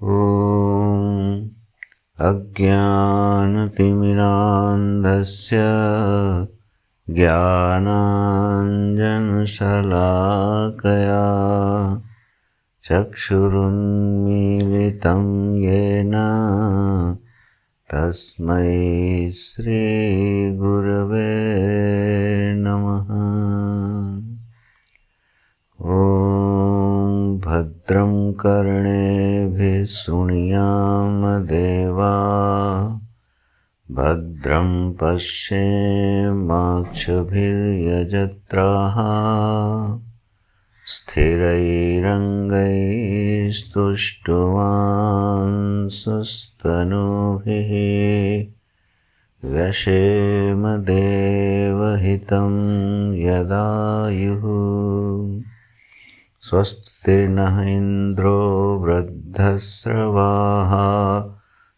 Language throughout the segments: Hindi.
ॐ अज्ञानतिमिरान्धस्य ज्ञानाञ्जनशलाकया चक्षुरुन्मीलितं येन तस्मै श्रीगुरवे नमः। ॐ भद्रं कर्णेभिः शृणुयाम देवा भद्रं पश्येमाक्षभिर्यजत्राः स्थिरैरङ्गैस्तुष्टुवांसस्तनूभिः व्यशेम देवहितं यदायुः। स्वस्ति नः इन्द्रो वृद्धश्रवाः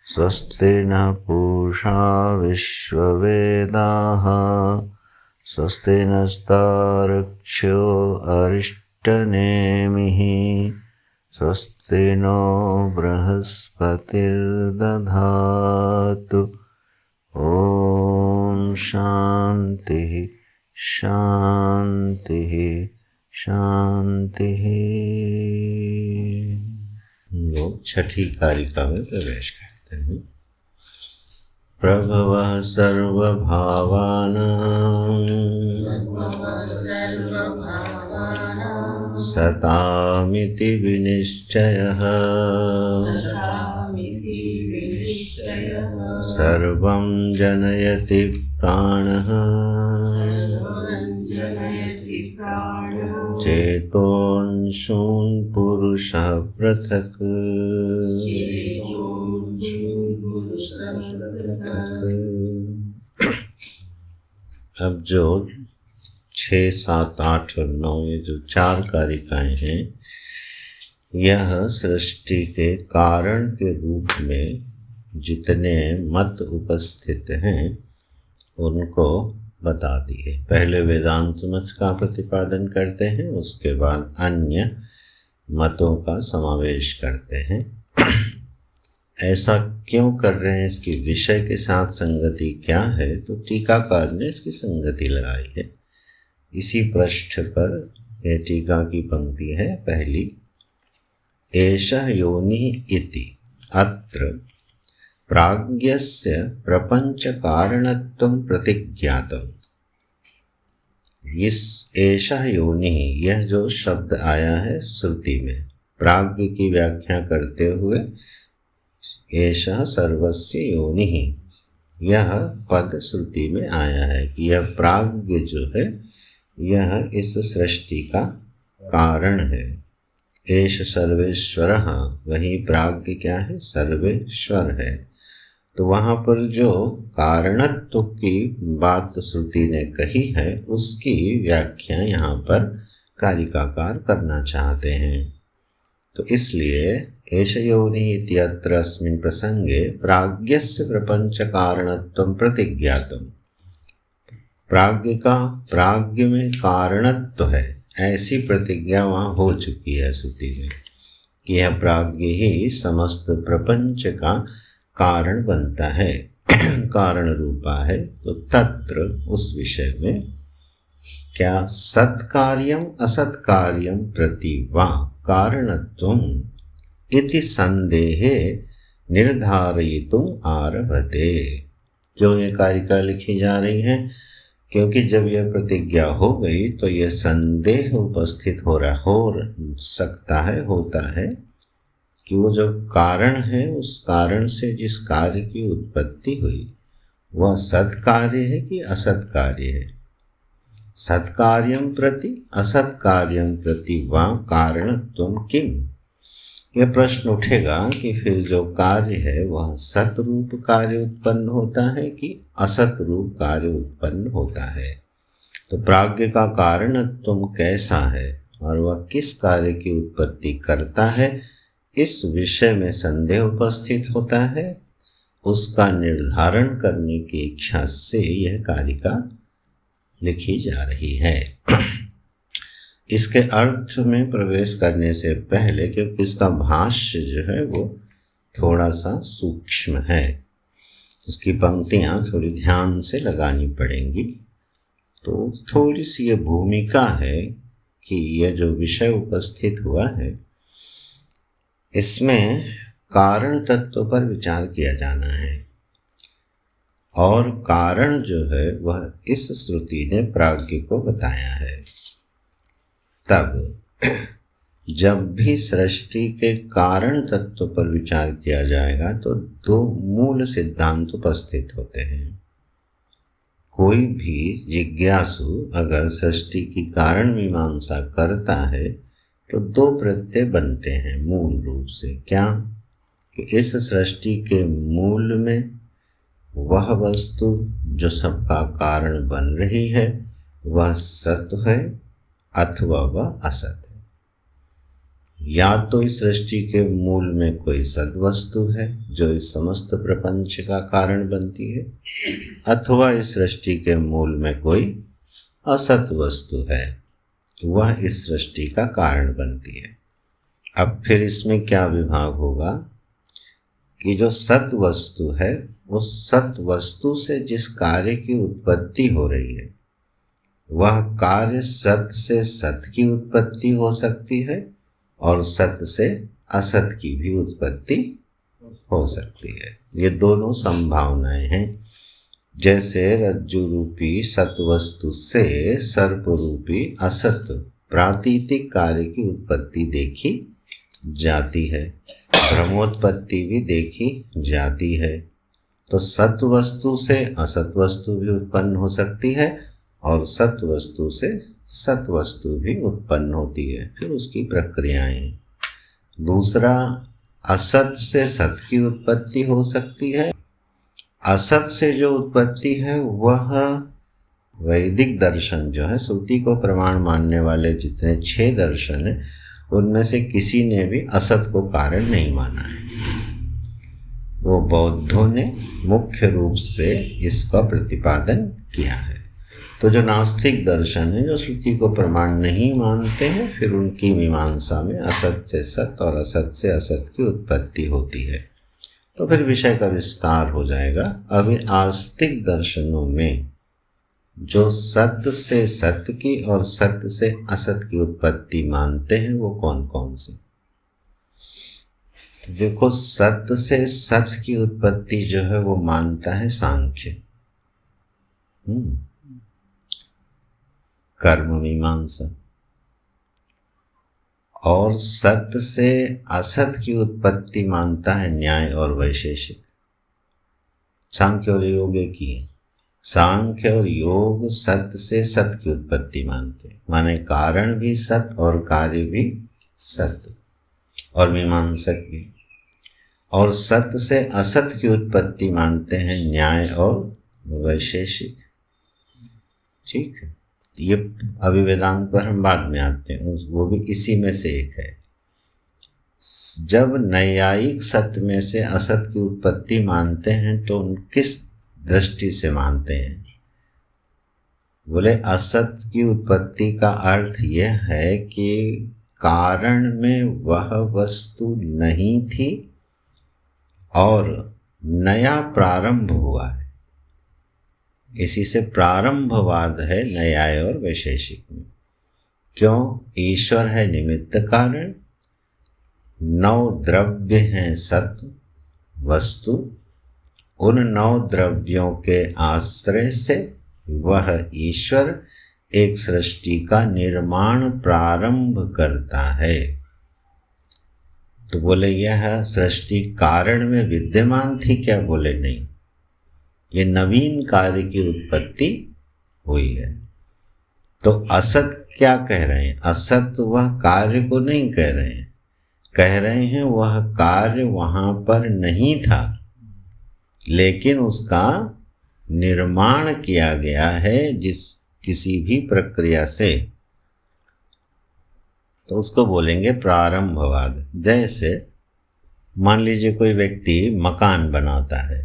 स्वस्ति नः पूषा विश्ववेदाः स्वस्ति नस्तार्क्ष्यो अरिष्टनेमिः स्वस्ति नो बृहस्पतिर्दधातु। ॐ शान्तिः शान्तिः शान्तिः। लोग छठी कारिका में प्रवेश करते हैं। प्रभवः सर्वभावानां सतामिति विनिश्चयः सर्वं जनयति प्राणः चेतोंशून् पुरुषः पृथक्। अब जो 6, 7, 8 और 9 ये जो 4 कारिकाएं हैं, यह सृष्टि के कारण के रूप में जितने मत उपस्थित हैं उनको बता दिए। पहले वेदांत मत का प्रतिपादन करते हैं, उसके बाद अन्य मतों का समावेश करते हैं। ऐसा क्यों कर रहे हैं, इसकी विषय के साथ संगति क्या है, तो टीकाकार ने इसकी संगति लगाई है। इसी पृष्ठ पर यह टीका की पंक्ति है पहली। एषः योनिः इति अत्र प्राज्ञस्य प्रपंच कारणत्वं प्रतिज्ञातम्। इस एषः योनिः, यह जो शब्द आया है श्रुति में प्राज्ञ की व्याख्या करते हुए, एषः सर्वस्य योनिः, यह पद श्रुति में आया है कि यह प्राज्ञ जो है यह इस सृष्टि का कारण है। एष सर्वेश्वरः, वही प्राज्ञ क्या है, सर्वेश्वर है। तो वहाँ पर जो कारणत्व की बात श्रुति ने कही है उसकी व्याख्या यहाँ पर कारिकाकार करना चाहते हैं। तो इसलिए एष योनिः इत्यत्र अस्मिन् प्रसंगे प्राज्ञस्य प्रपंच कारणत्वं प्रतिज्ञातम्। प्राज्ञ में कारणत्व है, ऐसी प्रतिज्ञा वहाँ हो चुकी है श्रुति में कि यह प्राज्ञ ही समस्त प्रपंच का कारण बनता है, कारण रूपा है। तो तत्र उस विषय में क्या सत्कार्यम असत्कार्यम प्रति वा कारणत्वम् इति संदेहे निर्धारयितुम् आरभते। क्यों ये कारिका लिखी जा रही है, क्योंकि जब यह प्रतिज्ञा हो गई तो यह संदेह उपस्थित हो सकता है, होता है कि वो जो कारण है उस कारण से जिस कार्य की उत्पत्ति हुई वह सत्कार्य है कि असत कार्य है। सत्कार्यम प्रति असत्कार्यम प्रति वा कारणत्वं किम। यह प्रश्न उठेगा कि फिर जो कार्य है वह सत रूप कार्य उत्पन्न होता है कि असत रूप कार्य उत्पन्न होता है। तो प्राज्ञ का कारणत्व कैसा है और वह किस कार्य की उत्पत्ति करता है, इस विषय में संदेह उपस्थित होता है। उसका निर्धारण करने की इच्छा से यह कारिका लिखी जा रही है। इसके अर्थ में प्रवेश करने से पहले, क्योंकि इसका भाष्य जो है वो थोड़ा सा सूक्ष्म है, उसकी पंक्तियाँ थोड़ी ध्यान से लगानी पड़ेंगी। तो थोड़ी सी ये भूमिका है कि यह जो विषय उपस्थित हुआ है इसमें कारण तत्व पर विचार किया जाना है, और कारण जो है वह इस श्रुति ने प्राज्ञ को बताया है। तब जब भी सृष्टि के कारण तत्व पर विचार किया जाएगा तो दो मूल सिद्धांत उपस्थित होते हैं। कोई भी जिज्ञासु अगर सृष्टि की कारण मीमांसा करता है तो दो प्रत्यय बनते हैं मूल रूप से। क्या कि इस सृष्टि के मूल में वह वस्तु जो सबका कारण बन रही है वह सत्य है अथवा वह असत है। या तो इस सृष्टि के मूल में कोई सद वस्तु है जो इस समस्त प्रपंच का कारण बनती है, अथवा इस सृष्टि के मूल में कोई असत वस्तु है, वह इस सृष्टि का कारण बनती है। अब फिर इसमें क्या विभाग होगा कि जो सत वस्तु है उस सत वस्तु से जिस कार्य की उत्पत्ति हो रही है वह कार्य सत से सत की उत्पत्ति हो सकती है और सत से असत की भी उत्पत्ति हो सकती है। ये दोनों संभावनाएं हैं। जैसे रज्जु रूपी सत वस्तु से सर्प रूपी असत प्रातीतिक कार्य की उत्पत्ति देखी जाती है, भ्रमोत्पत्ति भी देखी जाती है। तो सत वस्तु से असत वस्तु भी उत्पन्न हो सकती है और सत वस्तु से सत वस्तु भी उत्पन्न होती है, फिर उसकी प्रक्रियाएं। दूसरा, असत से सत की उत्पत्ति हो सकती है। असत से जो उत्पत्ति है वह वैदिक दर्शन जो है, श्रुति को प्रमाण मानने वाले जितने 6 दर्शन हैं उनमें से किसी ने भी असत को कारण नहीं माना है। वो बौद्धों ने मुख्य रूप से इसका प्रतिपादन किया है। तो जो नास्तिक दर्शन है जो श्रुति को प्रमाण नहीं मानते हैं, फिर उनकी मीमांसा में असत से सत और असत से असत की उत्पत्ति होती है। तो फिर विषय का विस्तार हो जाएगा। अभी आस्तिक दर्शनों में जो सत्य से सत्य की और सत्य से असत की उत्पत्ति मानते हैं वो कौन कौन से? तो देखो, सत्य से सत्य की उत्पत्ति जो है वो मानता है सांख्य, कर्म मीमांसा। और सत्य से असत की उत्पत्ति मानता है न्याय और वैशेषिक। सांख्य और योग एक ही है। सांख्य और योग सत्य से सत्य की उत्पत्ति मानते हैं, माने कारण भी सत्य और कार्य भी सत्य, और मीमांसक भी। और सत्य से असत की उत्पत्ति मानते हैं न्याय और वैशेषिक। ठीक है, ये अभी वेदांत पर हम बाद में आते हैं, वो भी इसी में से एक है। जब नैयायिक सत्य में से असत की उत्पत्ति मानते हैं तो किस दृष्टि से मानते हैं? बोले असत की उत्पत्ति का अर्थ यह है कि कारण में वह वस्तु नहीं थी और नया प्रारंभ हुआ है। इसी से प्रारंभवाद है न्याय और वैशेषिक में। क्यों? ईश्वर है निमित्त कारण, 9 द्रव्य हैं सत्य वस्तु, उन 9 द्रव्यों के आश्रय से वह ईश्वर एक सृष्टि का निर्माण प्रारंभ करता है। तो बोले यह सृष्टि कारण में विद्यमान थी क्या? बोले नहीं, ये नवीन कार्य की उत्पत्ति हुई है। तो असत क्या कह रहे हैं? असत वह कार्य को नहीं कह रहे हैं, कह रहे हैं वह कार्य वहां पर नहीं था लेकिन उसका निर्माण किया गया है जिस किसी भी प्रक्रिया से, तो उसको बोलेंगे प्रारंभवाद। जैसे मान लीजिए कोई व्यक्ति मकान बनाता है,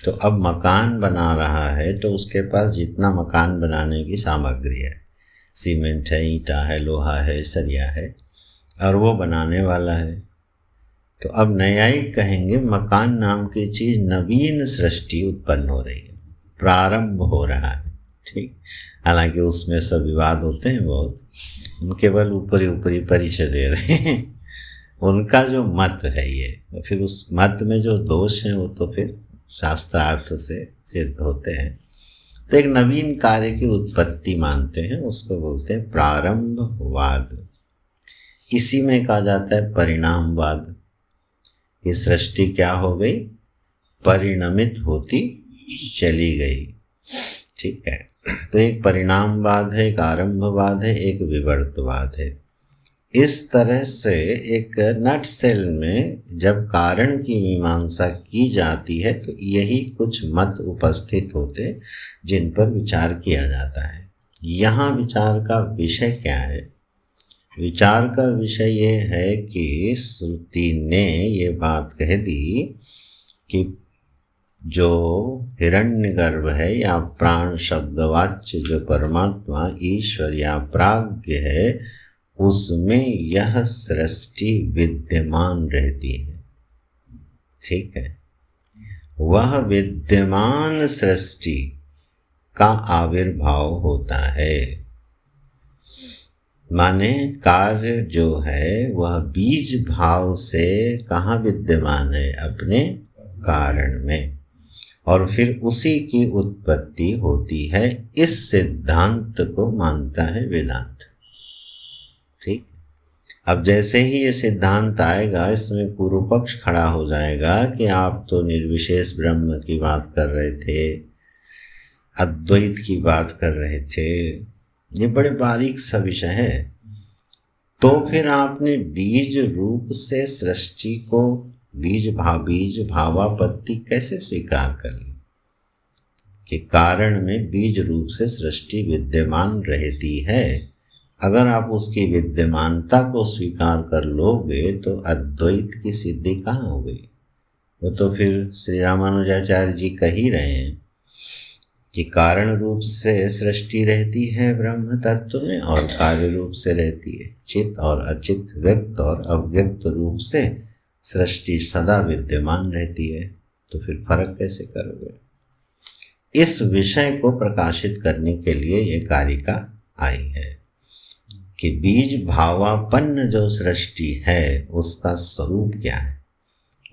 तो अब मकान बना रहा है तो उसके पास जितना मकान बनाने की सामग्री है, सीमेंट है, ईंटा है, लोहा है, सरिया है, और वो बनाने वाला है। तो अब न्यायिक कहेंगे मकान नाम की चीज नवीन सृष्टि उत्पन्न हो रही है, प्रारंभ हो रहा है। ठीक, हालांकि उसमें सब विवाद होते हैं बहुत, हम केवल ऊपरी ऊपरी परिचय दे रहे हैं। उनका जो मत है ये, फिर उस मत में जो दोष हैं वो तो फिर शास्त्रार्थ से सिद्ध होते हैं। तो एक नवीन कार्य की उत्पत्ति मानते हैं, उसको बोलते हैं प्रारंभवाद। इसी में कहा जाता है परिणामवाद, कि सृष्टि क्या हो गई, परिणमित होती चली गई। ठीक है, तो एक परिणामवाद है, एक आरंभवाद है, एक विवर्तवाद है। इस तरह से एक नट सेल में जब कारण की मीमांसा की जाती है तो यही कुछ मत उपस्थित होते हैं जिन पर विचार किया जाता है। यहाँ विचार का विषय क्या है? विचार का विषय ये है कि श्रुति ने ये बात कह दी कि जो हिरण्यगर्भ है या प्राण शब्दवाच्य जो परमात्मा ईश्वर या प्राज्ञ है, उसमें यह सृष्टि विद्यमान रहती है। ठीक है, वह विद्यमान सृष्टि का आविर्भाव होता है। माने कार्य जो है वह बीज भाव से कहाँ विद्यमान है? अपने कारण में, और फिर उसी की उत्पत्ति होती है। इस सिद्धांत को मानता है वेदांत। ठीक, अब जैसे ही ये सिद्धांत आएगा, इसमें पूर्व पक्ष खड़ा हो जाएगा कि आप तो निर्विशेष ब्रह्म की बात कर रहे थे, अद्वैत की बात कर रहे थे, ये बड़े बारीक सा विषय है। तो फिर आपने बीज रूप से सृष्टि को बीज भावापत्ति कैसे स्वीकार कर ली कि कारण में बीज रूप से सृष्टि विद्यमान रहती है? अगर आप उसकी विद्यमानता को स्वीकार कर लोगे तो अद्वैत की सिद्धि कहाँ हो गई? वो तो फिर श्री रामानुजाचार्य जी कह ही रहे हैं कि कारण रूप से सृष्टि रहती है ब्रह्म तत्व में, और कार्य रूप से रहती है चित और अचित, व्यक्त और अव्यक्त रूप से सृष्टि सदा विद्यमान रहती है। तो फिर फर्क कैसे करोगे? इस विषय को प्रकाशित करने के लिए ये कारिका आई है कि बीज भावापन्न जो सृष्टि है उसका स्वरूप क्या है,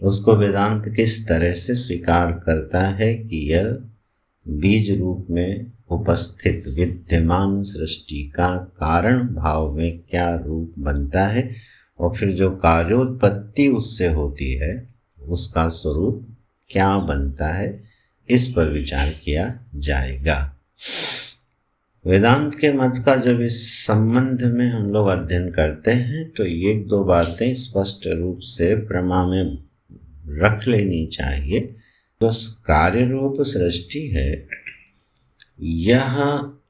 उसको वेदांत किस तरह से स्वीकार करता है कि यह बीज रूप में उपस्थित विद्यमान सृष्टि का कारण भाव में क्या रूप बनता है, और फिर जो कार्योत्पत्ति उससे होती है उसका स्वरूप क्या बनता है, इस पर विचार किया जाएगा। वेदांत के मत का जब इस संबंध में हम लोग अध्ययन करते हैं तो ये दो बातें स्पष्ट रूप से प्रमा में रख लेनी चाहिए। तो कार्य रूप सृष्टि है, यह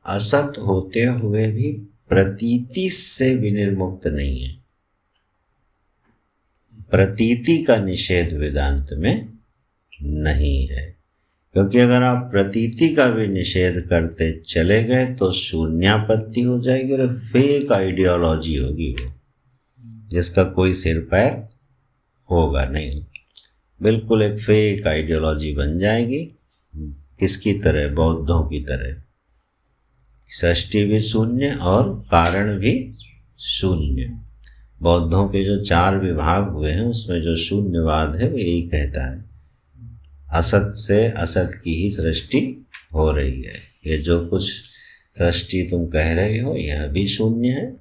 असत होते हुए भी प्रतीति से विनिर्मुक्त नहीं है। प्रतीति का निषेध वेदांत में नहीं है, क्योंकि अगर आप प्रतीति का भी निषेध करते चले गए तो शून्यापत्ति हो जाएगी और फेक आइडियोलॉजी होगी वो, जिसका कोई सिर पैर होगा नहीं। बिल्कुल एक फेक आइडियोलॉजी बन जाएगी। किसकी तरह? बौद्धों की तरह। सृष्टि भी शून्य और कारण भी शून्य। बौद्धों के जो 4 विभाग हुए हैं उसमें जो शून्यवाद है वो यही कहता है, असत से असत की ही सृष्टि हो रही है। ये जो कुछ सृष्टि तुम कह रहे हो यह भी शून्य है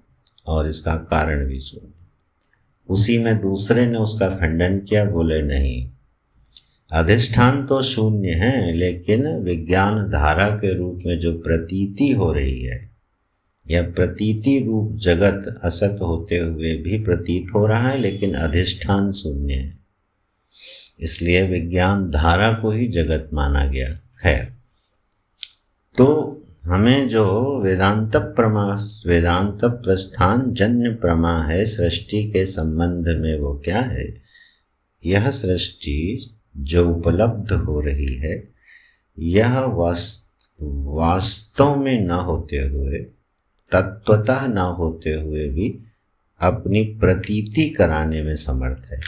और इसका कारण भी शून्य। उसी में दूसरे ने उसका खंडन किया, बोले नहीं, अधिष्ठान तो शून्य है लेकिन विज्ञान धारा के रूप में जो प्रतीति हो रही है, यह प्रतीति रूप जगत असत होते हुए भी प्रतीत हो रहा है लेकिन अधिष्ठान शून्य है, इसलिए विज्ञान धारा को ही जगत माना गया। खैर, तो हमें जो वेदांत प्रस्थान जन्य प्रमा है सृष्टि के संबंध में, वो क्या है? यह सृष्टि जो उपलब्ध हो रही है यह वास्तव में न होते हुए, तत्वतः न होते हुए भी अपनी प्रतीति कराने में समर्थ है।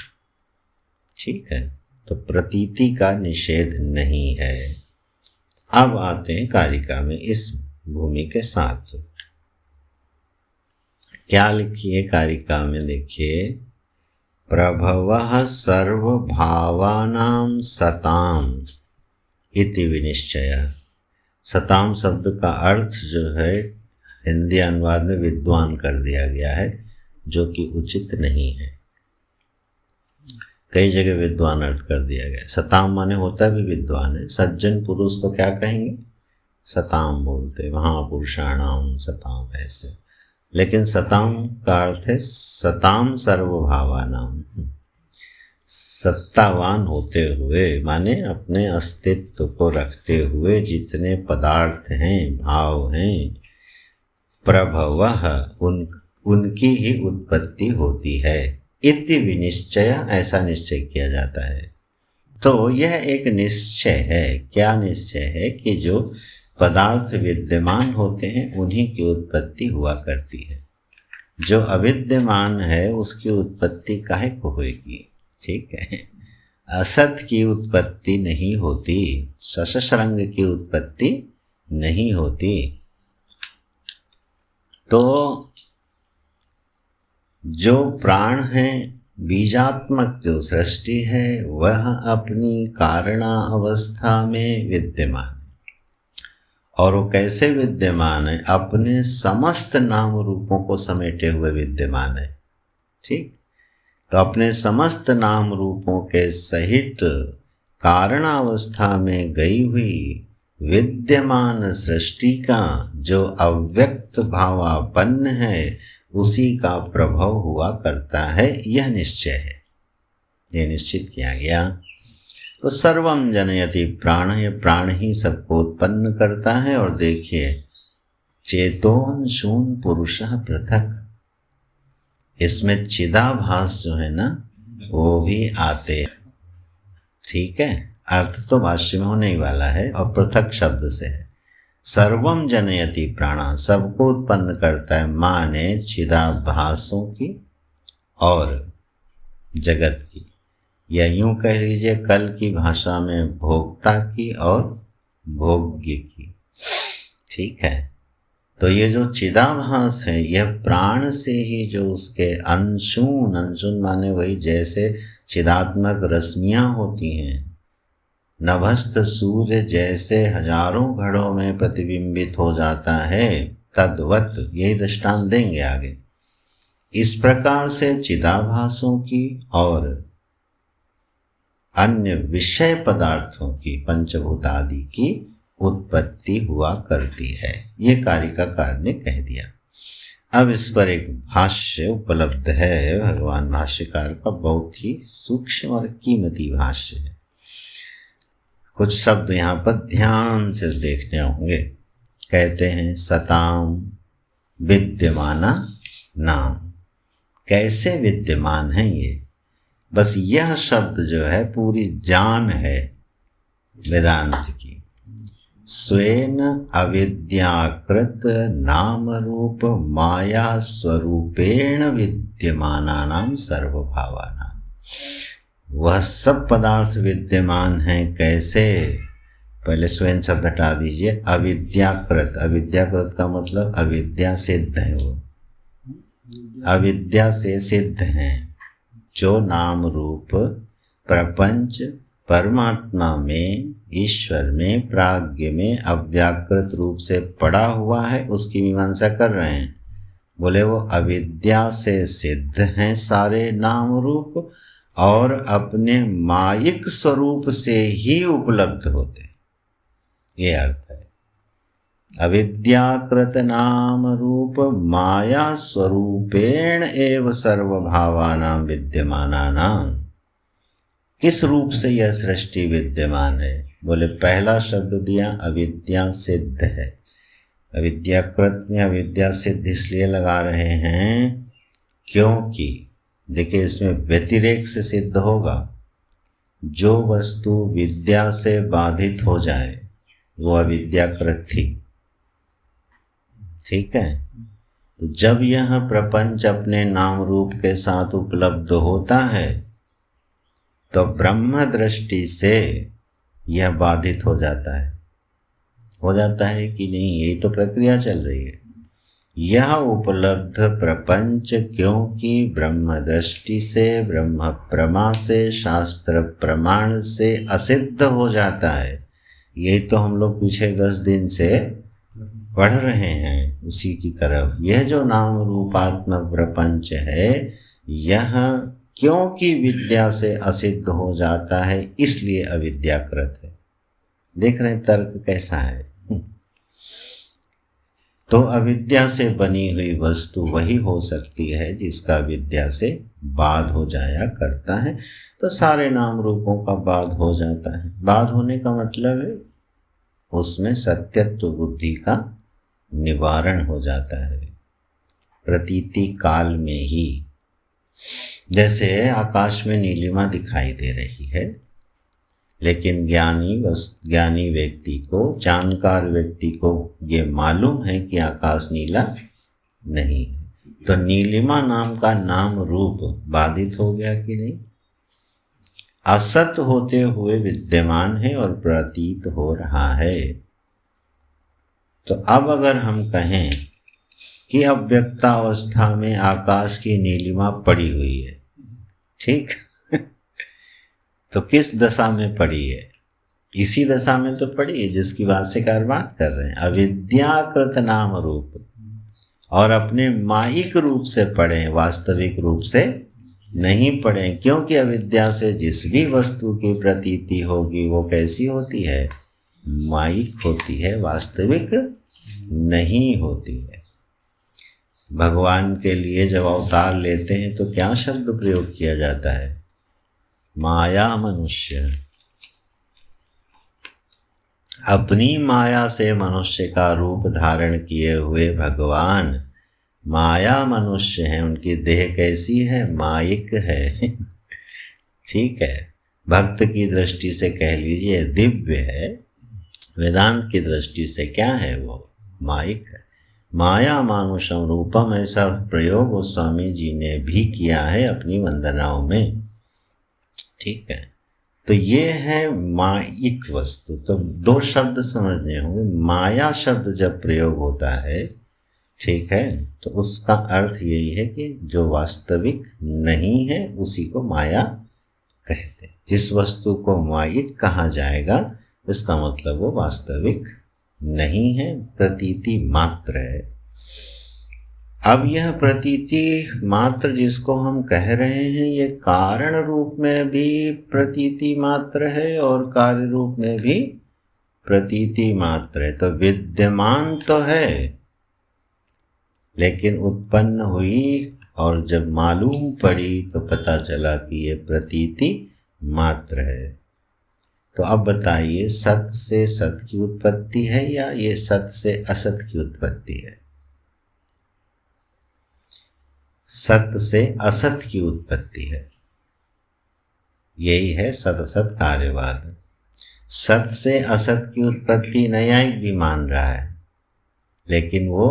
ठीक है, तो प्रतीति का निषेध नहीं है। अब आते हैं कारिका में इस भूमि के साथ। क्या लिखिए कारिका में, देखिए, प्रभवः सर्वभावानां सताम इति विनिश्चयः। सताम शब्द का अर्थ जो है हिंदी अनुवाद में विद्वान कर दिया गया है, जो कि उचित नहीं है। कई जगह विद्वान अर्थ कर दिया गया। सताम माने होता भी विद्वान है। सज्जन पुरुष को क्या कहेंगे? सताम बोलते, महापुरुषाणाम सताम, ऐसे। लेकिन सताम का अर्थ है सताम सर्वभावानाम, सत्तावान होते हुए, माने अपने अस्तित्व को रखते हुए जितने पदार्थ हैं, भाव हैं, प्रभवः उनकी ही उत्पत्ति होती है। इति विनिश्चय, ऐसा निश्चय किया जाता है। तो यह एक निश्चय है। क्या निश्चय है? कि जो पदार्थ विद्यमान होते हैं उन्हीं की उत्पत्ति हुआ करती है। जो अविद्यमान है उसकी उत्पत्ति काहे को होगी? ठीक है, असत की उत्पत्ति नहीं होती, सशस्रंग की उत्पत्ति नहीं होती। तो जो प्राण है, बीजात्मक जो सृष्टि है, वह अपनी कारणा अवस्था में विद्यमान है। और वो कैसे विद्यमान है? अपने समस्त नाम रूपों को समेटे हुए विद्यमान है। ठीक, तो अपने समस्त नाम रूपों के सहित कारणावस्था में गई हुई विद्यमान सृष्टि का जो अव्यक्त भावापन्न है, उसी का प्रभाव हुआ करता है। यह निश्चय है, यह निश्चित किया गया। तो सर्वम जनयति प्राण, ये प्राण ही सबको उत्पन्न करता है। और देखिए, चेतोंशून पुरुषः पृथक, इसमें चिदाभास जो है ना, वो भी आते। ठीक है, अर्थ तो भाष्य में होने ही वाला है और पृथक शब्द से है। सर्वम जनयति प्राणा, सबको उत्पन्न करता है, माने चिदाभासों की और जगत की, या यूं कह लीजिए कल की भाषा में भोक्ता की और भोग्य की। ठीक है, तो ये जो चिदाभास है, यह प्राण से ही जो उसके अंशून, अंशून माने वही जैसे चिदात्मक रश्मियां होती हैं, नभस्त सूर्य जैसे हजारों घड़ों में प्रतिबिंबित हो जाता है, तद्वत, यही दृष्टांत देंगे आगे। इस प्रकार से चिदाभासों की और अन्य विषय पदार्थों की, पंचभूत आदि की उत्पत्ति हुआ करती है। ये कारिकाकार ने कह दिया। अब इस पर एक भाष्य उपलब्ध है, भगवान भाष्यकार का, बहुत ही सूक्ष्म और कीमती भाष्य है। कुछ शब्द यहाँ पर ध्यान से देखने होंगे। कहते हैं सताम विद्यमाना नाम, कैसे विद्यमान है ये? बस यह शब्द जो है पूरी जान है वेदांत की। स्वेन अविद्याकृत नाम रूप माया स्वरूपेण विद्यमानानां सर्वभावानां, वह सब पदार्थ विद्यमान हैं। कैसे? पहले स्वयं शब्द हटा दीजिए। अविद्याकृत, अविद्याकृत का मतलब अविद्या सिद्ध है, वो अविद्या से सिद्ध हैं। जो नाम रूप प्रपंच परमात्मा में, ईश्वर में, प्राज्ञ में अव्याकृत रूप से पड़ा हुआ है, उसकी मीमांसा कर रहे हैं। बोले वो अविद्या से सिद्ध हैं सारे नाम रूप, और अपने मायिक स्वरूप से ही उपलब्ध होते, ये अर्थ है। अविद्याकृत नाम रूप माया स्वरूपेण एव सर्वभावानां विद्यमानानां। किस रूप से यह सृष्टि विद्यमान है? बोले पहला शब्द दिया अविद्या सिद्ध है। अविद्याकृत में अविद्या सिद्ध इसलिए लगा रहे हैं क्योंकि देखिए इसमें व्यतिरेक से सिद्ध होगा। जो वस्तु विद्या से बाधित हो जाए वो अविद्याकृत थी। ठीक है, तो जब यह प्रपंच अपने नाम रूप के साथ उपलब्ध होता है तो ब्रह्म दृष्टि से यह बाधित हो जाता है कि नहीं? यही तो प्रक्रिया चल रही है। यह उपलब्ध प्रपंच क्योंकि ब्रह्म दृष्टि से, ब्रह्म प्रमा से, शास्त्र प्रमाण से असिद्ध हो जाता है। यही तो हम लोग पीछे 10 दिन से पढ़ रहे हैं उसी की तरफ। यह जो नाम रूपात्मक प्रपंच है, यह क्योंकि विद्या से असिद्ध हो जाता है, इसलिए अविद्याकृत है। देख रहे हैं तर्क कैसा है? तो अविद्या से बनी हुई वस्तु वही हो सकती है जिसका विद्या से बाध हो जाया करता है। तो सारे नाम रूपों का बाध हो जाता है। बाध होने का मतलब है उसमें सत्यत्व बुद्धि का निवारण हो जाता है प्रतीति काल में ही। जैसे आकाश में नीलिमा दिखाई दे रही है, लेकिन ज्ञानी व्यक्ति को, जानकार व्यक्ति को ये मालूम है कि आकाश नीला नहीं है। तो नीलिमा नाम का नाम रूप बाधित हो गया कि नहीं? असत होते हुए विद्यमान है और प्रतीत हो रहा है। तो अब अगर हम कहें कि अव्यक्तावस्था में आकाश की नीलिमा पड़ी हुई है, ठीक तो किस दशा में पड़ी है? इसी दशा में तो पड़ी है जिसकी भाष्यकार बात कर रहे हैं। अविद्याकृत नाम रूप, और अपने माहिक रूप से पढ़े, वास्तविक रूप से नहीं पढ़े। क्योंकि अविद्या से जिस भी वस्तु की प्रतीति होगी वो कैसी होती है? माहिक होती है, वास्तविक नहीं होती है। भगवान के लिए जब अवतार लेते हैं तो क्या शब्द प्रयोग किया जाता है? माया मनुष्य। अपनी माया से मनुष्य का रूप धारण किए हुए भगवान माया मनुष्य हैं। उनकी देह कैसी है? माइक है ठीक है। भक्त की दृष्टि से कह लीजिए दिव्य है, वेदांत की दृष्टि से क्या है? वो माइक है। माया मानुषम रूपम, ऐसा प्रयोग गोस्वामी जी ने भी किया है अपनी वंदनाओं में, ठीक है। तो ये है माइक वस्तु। तो 2 शब्द समझने होंगे। माया शब्द जब प्रयोग होता है, ठीक है, तो उसका अर्थ यही है कि जो वास्तविक नहीं है उसी को माया कहते हैं। जिस वस्तु को माइक कहा जाएगा इसका मतलब वो वास्तविक नहीं है, प्रतीति मात्र है। अब यह प्रतीति मात्र जिसको हम कह रहे हैं, ये कारण रूप में भी प्रतीति मात्र है और कार्य रूप में भी प्रतीति मात्र है। तो विद्यमान तो है, लेकिन उत्पन्न हुई और जब मालूम पड़ी तो पता चला कि ये प्रतीति मात्र है। तो अब बताइए, सत से सत की उत्पत्ति है या ये सत से असत की उत्पत्ति है? सत से असत की उत्पत्ति है। यही है सत असत कार्यवाद। सत से असत की उत्पत्ति न्यायिक भी मान रहा है, लेकिन वो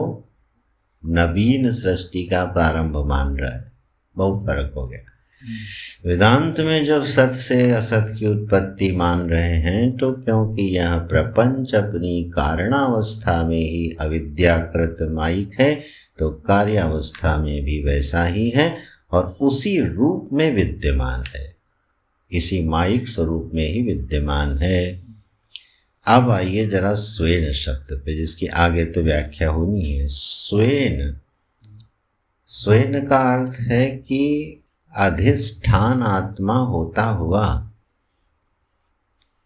नवीन सृष्टि का प्रारंभ मान रहा है। बहुत फर्क हो गया। वेदांत में जब सत से असत की उत्पत्ति मान रहे हैं तो क्योंकि यह प्रपंच अपनी कारणावस्था में ही अविद्याकृत माइक है, तो कार्यावस्था में भी वैसा ही है और उसी रूप में विद्यमान है, इसी माइक स्वरूप में ही विद्यमान है। अब आइए जरा स्वेन शब्द पे, जिसकी आगे तो व्याख्या होनी है। स्वेन, स्वेन का अर्थ है कि अधिष्ठान आत्मा होता हुआ।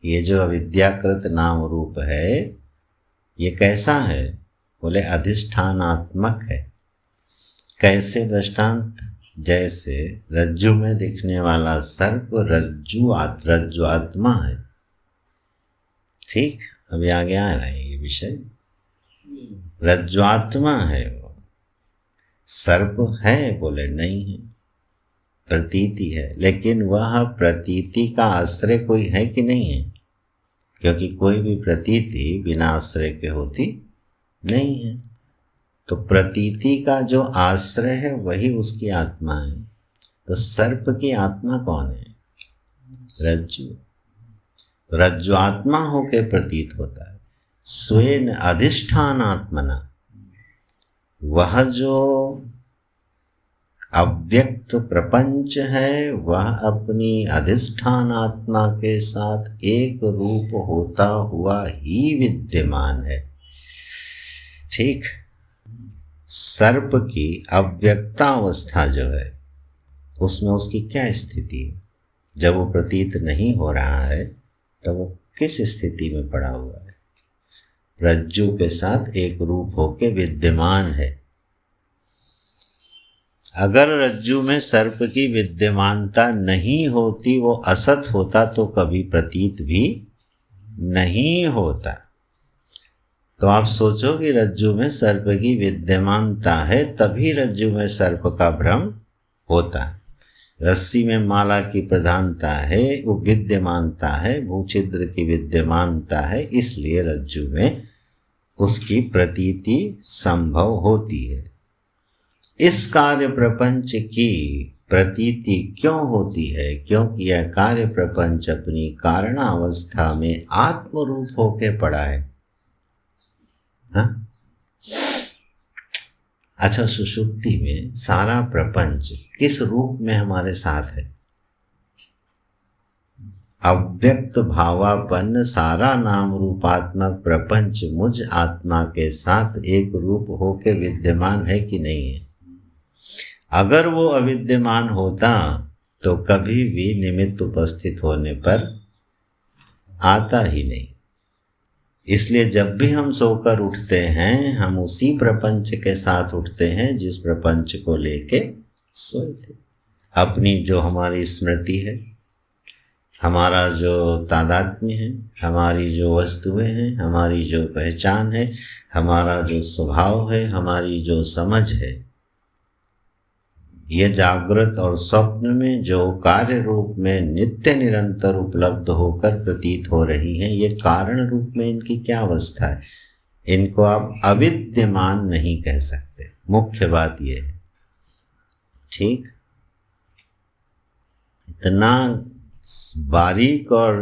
ये जो अविद्याकृत नाम रूप है ये कैसा है? बोले अधिष्ठानात्मक है। कैसे? दृष्टांत, जैसे रज्जु में दिखने वाला सर्प रज्जु आत्मा है, ठीक। अभी आगे आ रहा है ये विषय। रज्जु आत्मा है वो। सर्प है? बोले नहीं है, प्रतीति है। लेकिन वह प्रतीति का आश्रय कोई है कि नहीं है? क्योंकि कोई भी प्रतीति बिना आश्रय के होती नहीं है। तो प्रतीति का जो आश्रय है वही उसकी आत्मा है। तो सर्प की आत्मा कौन है? रज्जु। रज्जु आत्मा होके प्रतीत होता है। स्वेन अधिष्ठान आत्मना, वह जो अव्यक्त प्रपंच है वह अपनी अधिष्ठान आत्मा के साथ एक रूप होता हुआ ही विद्यमान है। ठीक, सर्प की अव्यक्तावस्था जो है उसमें उसकी क्या स्थिति है? जब वो प्रतीत नहीं हो रहा है तब वो किस स्थिति में पड़ा हुआ है? रज्जु के साथ एक रूप होके विद्यमान है। अगर रज्जु में सर्प की विद्यमानता नहीं होती, वो असत होता, तो कभी प्रतीत भी नहीं होता। तो आप सोचो कि रज्जु में सर्प की विद्यमानता है, तभी रज्जु में सर्प का भ्रम होता है। रस्सी में माला की प्रधानता है, वो विद्यमानता है, भूछिद्र की विद्यमानता है, इसलिए रज्जु में उसकी प्रतीति संभव होती है। इस कार्य प्रपंच की प्रतीति क्यों होती है? क्योंकि यह कार्य प्रपंच अपनी कारणावस्था में आत्मरूप होके पड़ा है। हाँ? अच्छा, सुषुप्ति में सारा प्रपंच किस रूप में हमारे साथ है? अव्यक्त भावापन्न सारा नाम रूपात्मक प्रपंच मुझ आत्मा के साथ एक रूप होके विद्यमान है कि नहीं है? अगर वो अविद्यमान होता तो कभी भी निमित्त उपस्थित होने पर आता ही नहीं। इसलिए जब भी हम सोकर उठते हैं, हम उसी प्रपंच के साथ उठते हैं जिस प्रपंच को लेके सोए थे। अपनी जो हमारी स्मृति है, हमारा जो तादात्म्य है, हमारी जो वस्तुएं हैं, हमारी जो पहचान है, हमारा जो स्वभाव है, हमारी जो समझ है, ये जागृत और स्वप्न में जो कार्य रूप में नित्य निरंतर उपलब्ध होकर प्रतीत हो रही हैं, ये कारण रूप में इनकी क्या अवस्था है? इनको आप अविद्यमान नहीं कह सकते। मुख्य बात ये है। ठीक, इतना बारीक और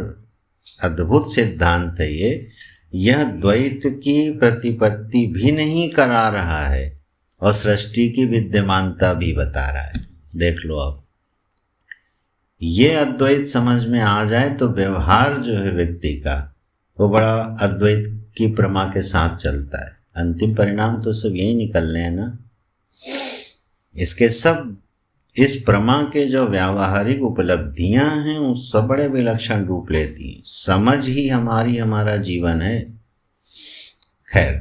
अद्भुत सिद्धांत है ये। यह द्वैत की प्रतिपत्ति भी नहीं करा रहा है और सृष्टि की विद्यमानता भी बता रहा है। देख लो आप, ये अद्वैत समझ में आ जाए तो व्यवहार जो है व्यक्ति का, वो बड़ा अद्वैत की प्रमा के साथ चलता है। अंतिम परिणाम तो सब यही निकलने हैं ना। इसके सब, इस प्रमा के जो व्यावहारिक उपलब्धियां हैं वो सब बड़े विलक्षण रूप लेती हैं। समझ ही हमारा जीवन है। खैर,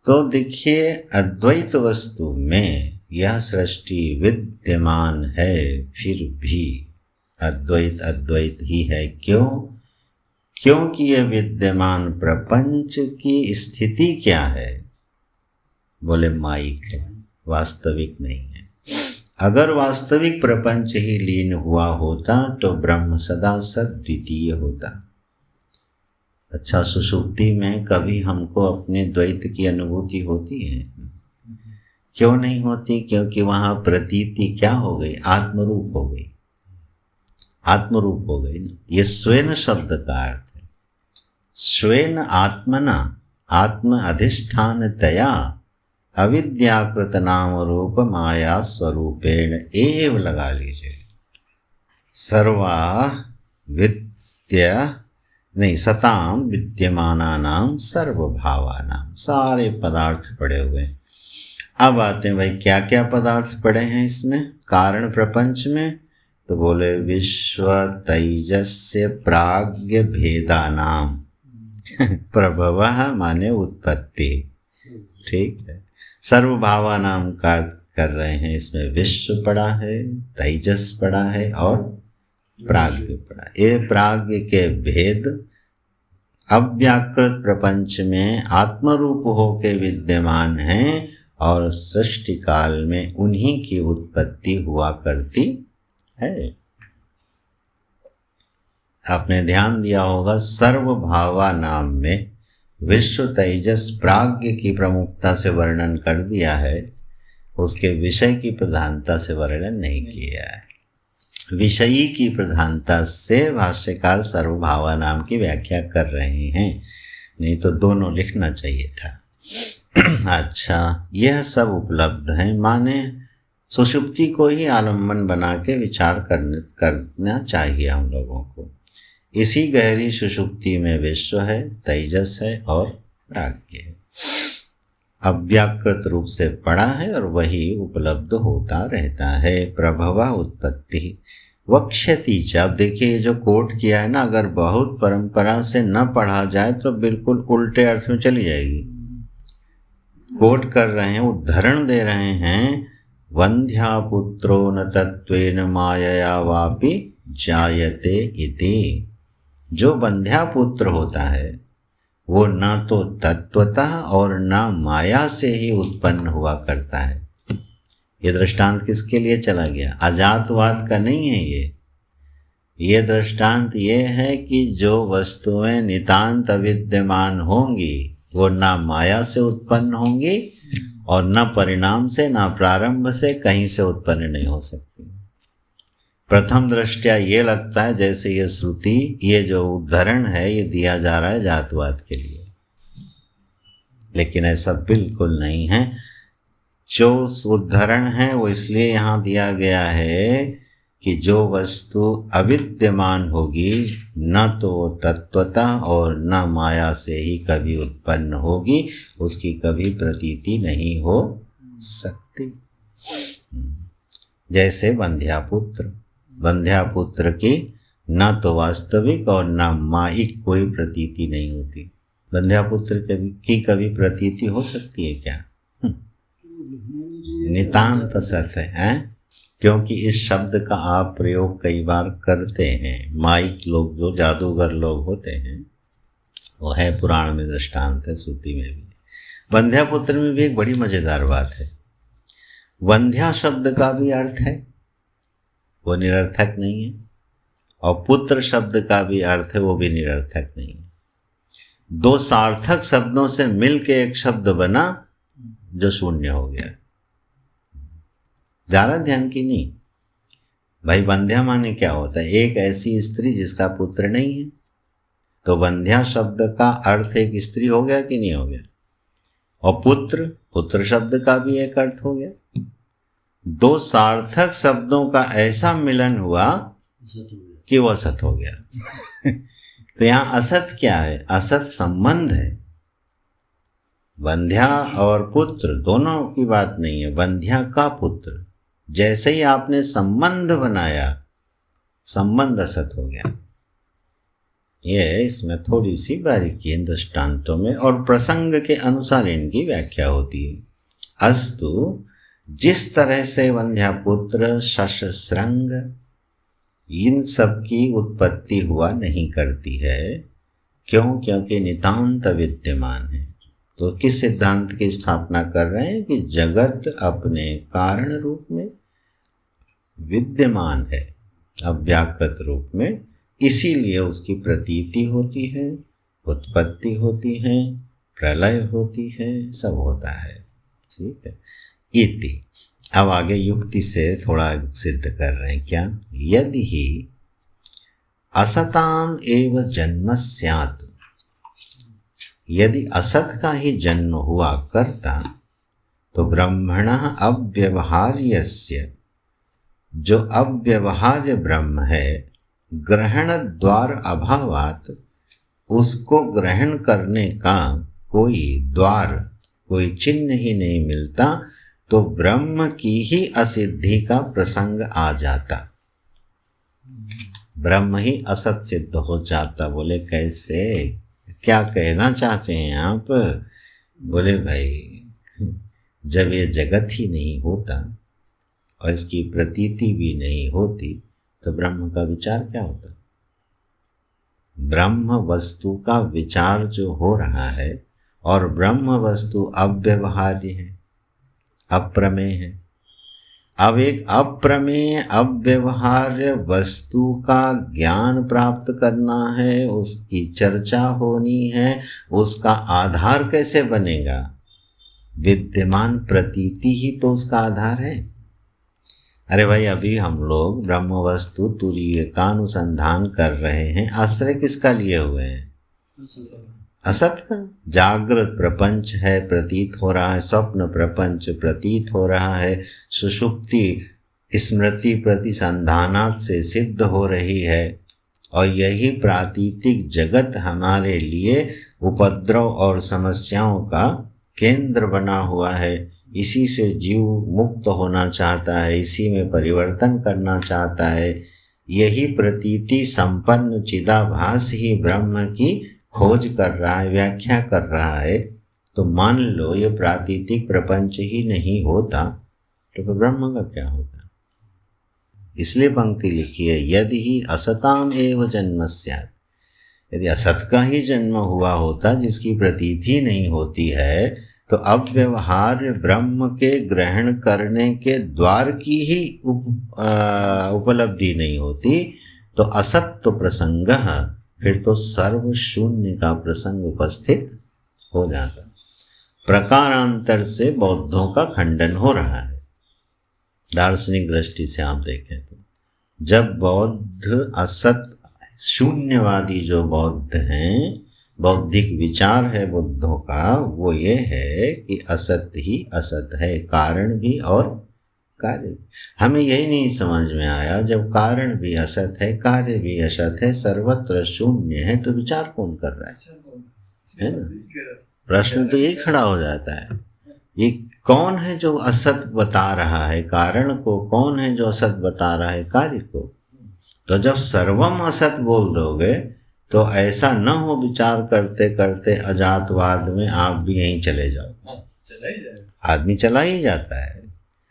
तो देखिए, अद्वैत वस्तु में यह सृष्टि विद्यमान है, फिर भी अद्वैत अद्वैत ही है। क्यों? क्योंकि यह विद्यमान प्रपंच की स्थिति क्या है? बोले माइक है, वास्तविक नहीं है। अगर वास्तविक प्रपंच ही लीन हुआ होता तो ब्रह्म सदा सद्वितीय होता। अच्छा, सुषुप्ति में कभी हमको अपने द्वैत की अनुभूति होती है? क्यों नहीं होती? क्योंकि वहां प्रतीति क्या हो गई? आत्मरूप हो गई। आत्मरूप हो गई ना। ये स्वेन शब्द का अर्थ है। स्वेन आत्मना, आत्म अधिष्ठान तया अविद्याकृत नाम रूप माया स्वरूपेण एव लगा लीजिए। सर्वा विद्या नहीं, सताम विद्यमानानाम सर्वभावानाम, सारे पदार्थ पड़े हुए हैं। अब आते हैं भाई, क्या क्या पदार्थ पड़े हैं इसमें कारण प्रपंच में? तो बोले विश्व तैजस्य प्राज्ञ भेदानाम प्रभवः माने उत्पत्ति। ठीक है, सर्वभावानाम का अर्थ कर रहे हैं। इसमें विश्व पड़ा है, तैजस पड़ा है और प्राज्ञ पड़ा। ये प्राज्ञ के भेद अव्याकृत प्रपंच में आत्मरूप होके विद्यमान हैं और सृष्टि काल में उन्हीं की उत्पत्ति हुआ करती है। आपने ध्यान दिया होगा, सर्वभावा नाम में विश्व तेजस प्राज्ञ की प्रमुखता से वर्णन कर दिया है, उसके विषय की प्रधानता से वर्णन नहीं किया है। विषयी की प्रधानता से भाष्यकार सर्वभावा नाम की व्याख्या कर रहे हैं, नहीं तो दोनों लिखना चाहिए था। अच्छा, यह सब उपलब्ध है, माने सुषुप्ति को ही आलम्बन बना के विचार करना चाहिए हम लोगों को। इसी गहरी सुषुप्ति में विश्व है, तेजस है और प्राज्ञ है। अव्याकृत रूप से पड़ा है और वही उपलब्ध होता रहता है। प्रभवा उत्पत्ति वक्ष्यति च। अब देखिए ये जो कोट किया है ना, अगर बहुत परंपरा से न पढ़ा जाए तो बिल्कुल उल्टे अर्थ में चली जाएगी। कोट कर रहे हैं, उदाहरण दे रहे हैं, वंध्या पुत्रो न तत्वेन मायया वापि जायते इति। जो वंध्या पुत्र होता है वो न तो तत्वतः और न माया से ही उत्पन्न हुआ करता है। ये दृष्टांत किसके लिए चला गया? अजातवाद का नहीं है ये दृष्टांत ये है कि जो वस्तुएं नितांत अविद्यमान होंगी वो न माया से उत्पन्न होंगी और न परिणाम से, न प्रारंभ से, कहीं से उत्पन्न नहीं हो सकती। प्रथम दृष्टया ये लगता है जैसे ये श्रुति, ये जो उदाहरण है ये दिया जा रहा है जातवाद के लिए, लेकिन ऐसा बिल्कुल नहीं है। जो उदाहरण है वो इसलिए यहाँ दिया गया है कि जो वस्तु अविद्यमान होगी न तो तत्वतः और न माया से ही कभी उत्पन्न होगी, उसकी कभी प्रतीति नहीं हो सकती। जैसे वंध्यापुत्र की न तो वास्तविक और न मायिक कोई प्रतीति नहीं होती। वंध्यापुत्र की कभी प्रतीति हो सकती है क्या? नितांत सत्य है। क्योंकि इस शब्द का आप प्रयोग कई बार करते हैं। माइक लोग, जो जादूगर लोग होते हैं, वो है पुराण में दृष्टांत है, श्रुति में भी। वंध्यापुत्र में भी एक बड़ी मजेदार बात है। वंध्या शब्द का भी अर्थ है, वो निरर्थक नहीं है, और पुत्र शब्द का भी अर्थ है, वो भी निरर्थक नहीं है। दो सार्थक शब्दों से मिलके एक शब्द बना जो शून्य हो गया। ज़्यादा ध्यान की नहीं भाई। वंध्या माने क्या होता है? एक ऐसी स्त्री जिसका पुत्र नहीं है। तो वंध्या शब्द का अर्थ एक स्त्री हो गया कि नहीं हो गया? और पुत्र शब्द का भी एक अर्थ हो गया। दो सार्थक शब्दों का ऐसा मिलन हुआ कि वो असत हो गया। तो यहाँ असत क्या है? असत संबंध है। वंध्या और पुत्र दोनों की बात नहीं है, वंध्या का पुत्र। जैसे ही आपने संबंध बनाया, संबंध असत हो गया। ये इसमें थोड़ी सी बारीकी है दृष्टांतों में, और प्रसंग के अनुसार इनकी व्याख्या होती है। अस्तु, जिस तरह से वंध्यापुत्र, शशस्रंग, इन सब की उत्पत्ति हुआ नहीं करती है। क्यों? क्योंकि नितांत विद्यमान है। तो किस सिद्धांत की स्थापना कर रहे हैं कि जगत अपने कारण रूप में विद्यमान है, अव्याकृत रूप में, इसीलिए उसकी प्रतीति होती है, उत्पत्ति होती है, प्रलय होती है, सब होता है। ठीक है। इति, अब आगे युक्ति से थोड़ा सिद्ध कर रहे हैं। क्या? यदि ही असताम एव जन्म स्यात्, यदि असत का ही जन्म हुआ करता तो ब्रह्मणः अव्यवहार्यस्य, जो अव्यवहार्य ब्रह्म है, ग्रहण द्वार अभावात्, उसको ग्रहण करने का कोई द्वार, कोई चिन्ह ही नहीं मिलता, तो ब्रह्म की ही असिद्धि का प्रसंग आ जाता। ब्रह्म ही असत सिद्ध हो जाता। बोले कैसे? क्या कहना चाहते हैं आप? बोले भाई, जब ये जगत ही नहीं होता और इसकी प्रतीति भी नहीं होती तो ब्रह्म का विचार क्या होता? ब्रह्म वस्तु का विचार जो हो रहा है, और ब्रह्म वस्तु अव्यवहार्य है, अप्रमेय है। अब एक अप्रमेय अव्यवहार्य वस्तु का ज्ञान प्राप्त करना है, उसकी चर्चा होनी है, उसका आधार कैसे बनेगा? विद्यमान प्रतीति ही तो उसका आधार है। अरे भाई, अभी हम लोग ब्रह्म वस्तु तुरीय का अनुसंधान कर रहे हैं, आश्रय किसका लिए हुए हैं? असत का। जागृत प्रपंच है, प्रतीत हो रहा है, स्वप्न प्रपंच प्रतीत हो रहा है, सुषुप्ति स्मृति प्रतिसंधानात् से सिद्ध हो रही है, और यही प्रातीतिक जगत हमारे लिए उपद्रव और समस्याओं का केंद्र बना हुआ है। इसी से जीव मुक्त होना चाहता है, इसी में परिवर्तन करना चाहता है। यही प्रतीति संपन्न चिदाभास ही ब्रह्म की खोज कर रहा है, व्याख्या कर रहा है। तो मान लो ये प्रातीतिक प्रपंच ही नहीं होता तो फिर ब्रह्म का क्या होता? इसलिए पंक्ति लिखी है, यदि ही असताम एव जन्म स्यात्। यदि असत का ही जन्म हुआ होता, जिसकी प्रतीति नहीं होती है, तो अब व्यवहार ब्रह्म के ग्रहण करने के द्वार की ही उपलब्धि नहीं होती, तो असत्व प्रसंग, फिर तो सर्व शून्य का प्रसंग उपस्थित हो जाता। प्रकारांतर से बौद्धों का खंडन हो रहा है। दार्शनिक दृष्टि से आप देखें तो जब बौद्ध असत शून्यवादी जो बौद्ध हैं, बौद्धिक विचार है बुद्धों का, वो ये है कि असत ही असत है, कारण भी और कार्य भी। हमें यही नहीं समझ में आया, जब कारण भी असत है, कार्य भी असत है, सर्वत्र शून्य है, तो विचार कौन कर रहा है ना? प्रश्न तो यही खड़ा हो जाता है, ये कौन है जो असत बता रहा है कारण को, कौन है जो असत बता रहा है कार्य को? तो जब सर्वम असत बोल दोगे तो ऐसा न हो विचार करते करते अजातवाद में आप भी यहीं चले जाओ। आदमी चला ही जाता है।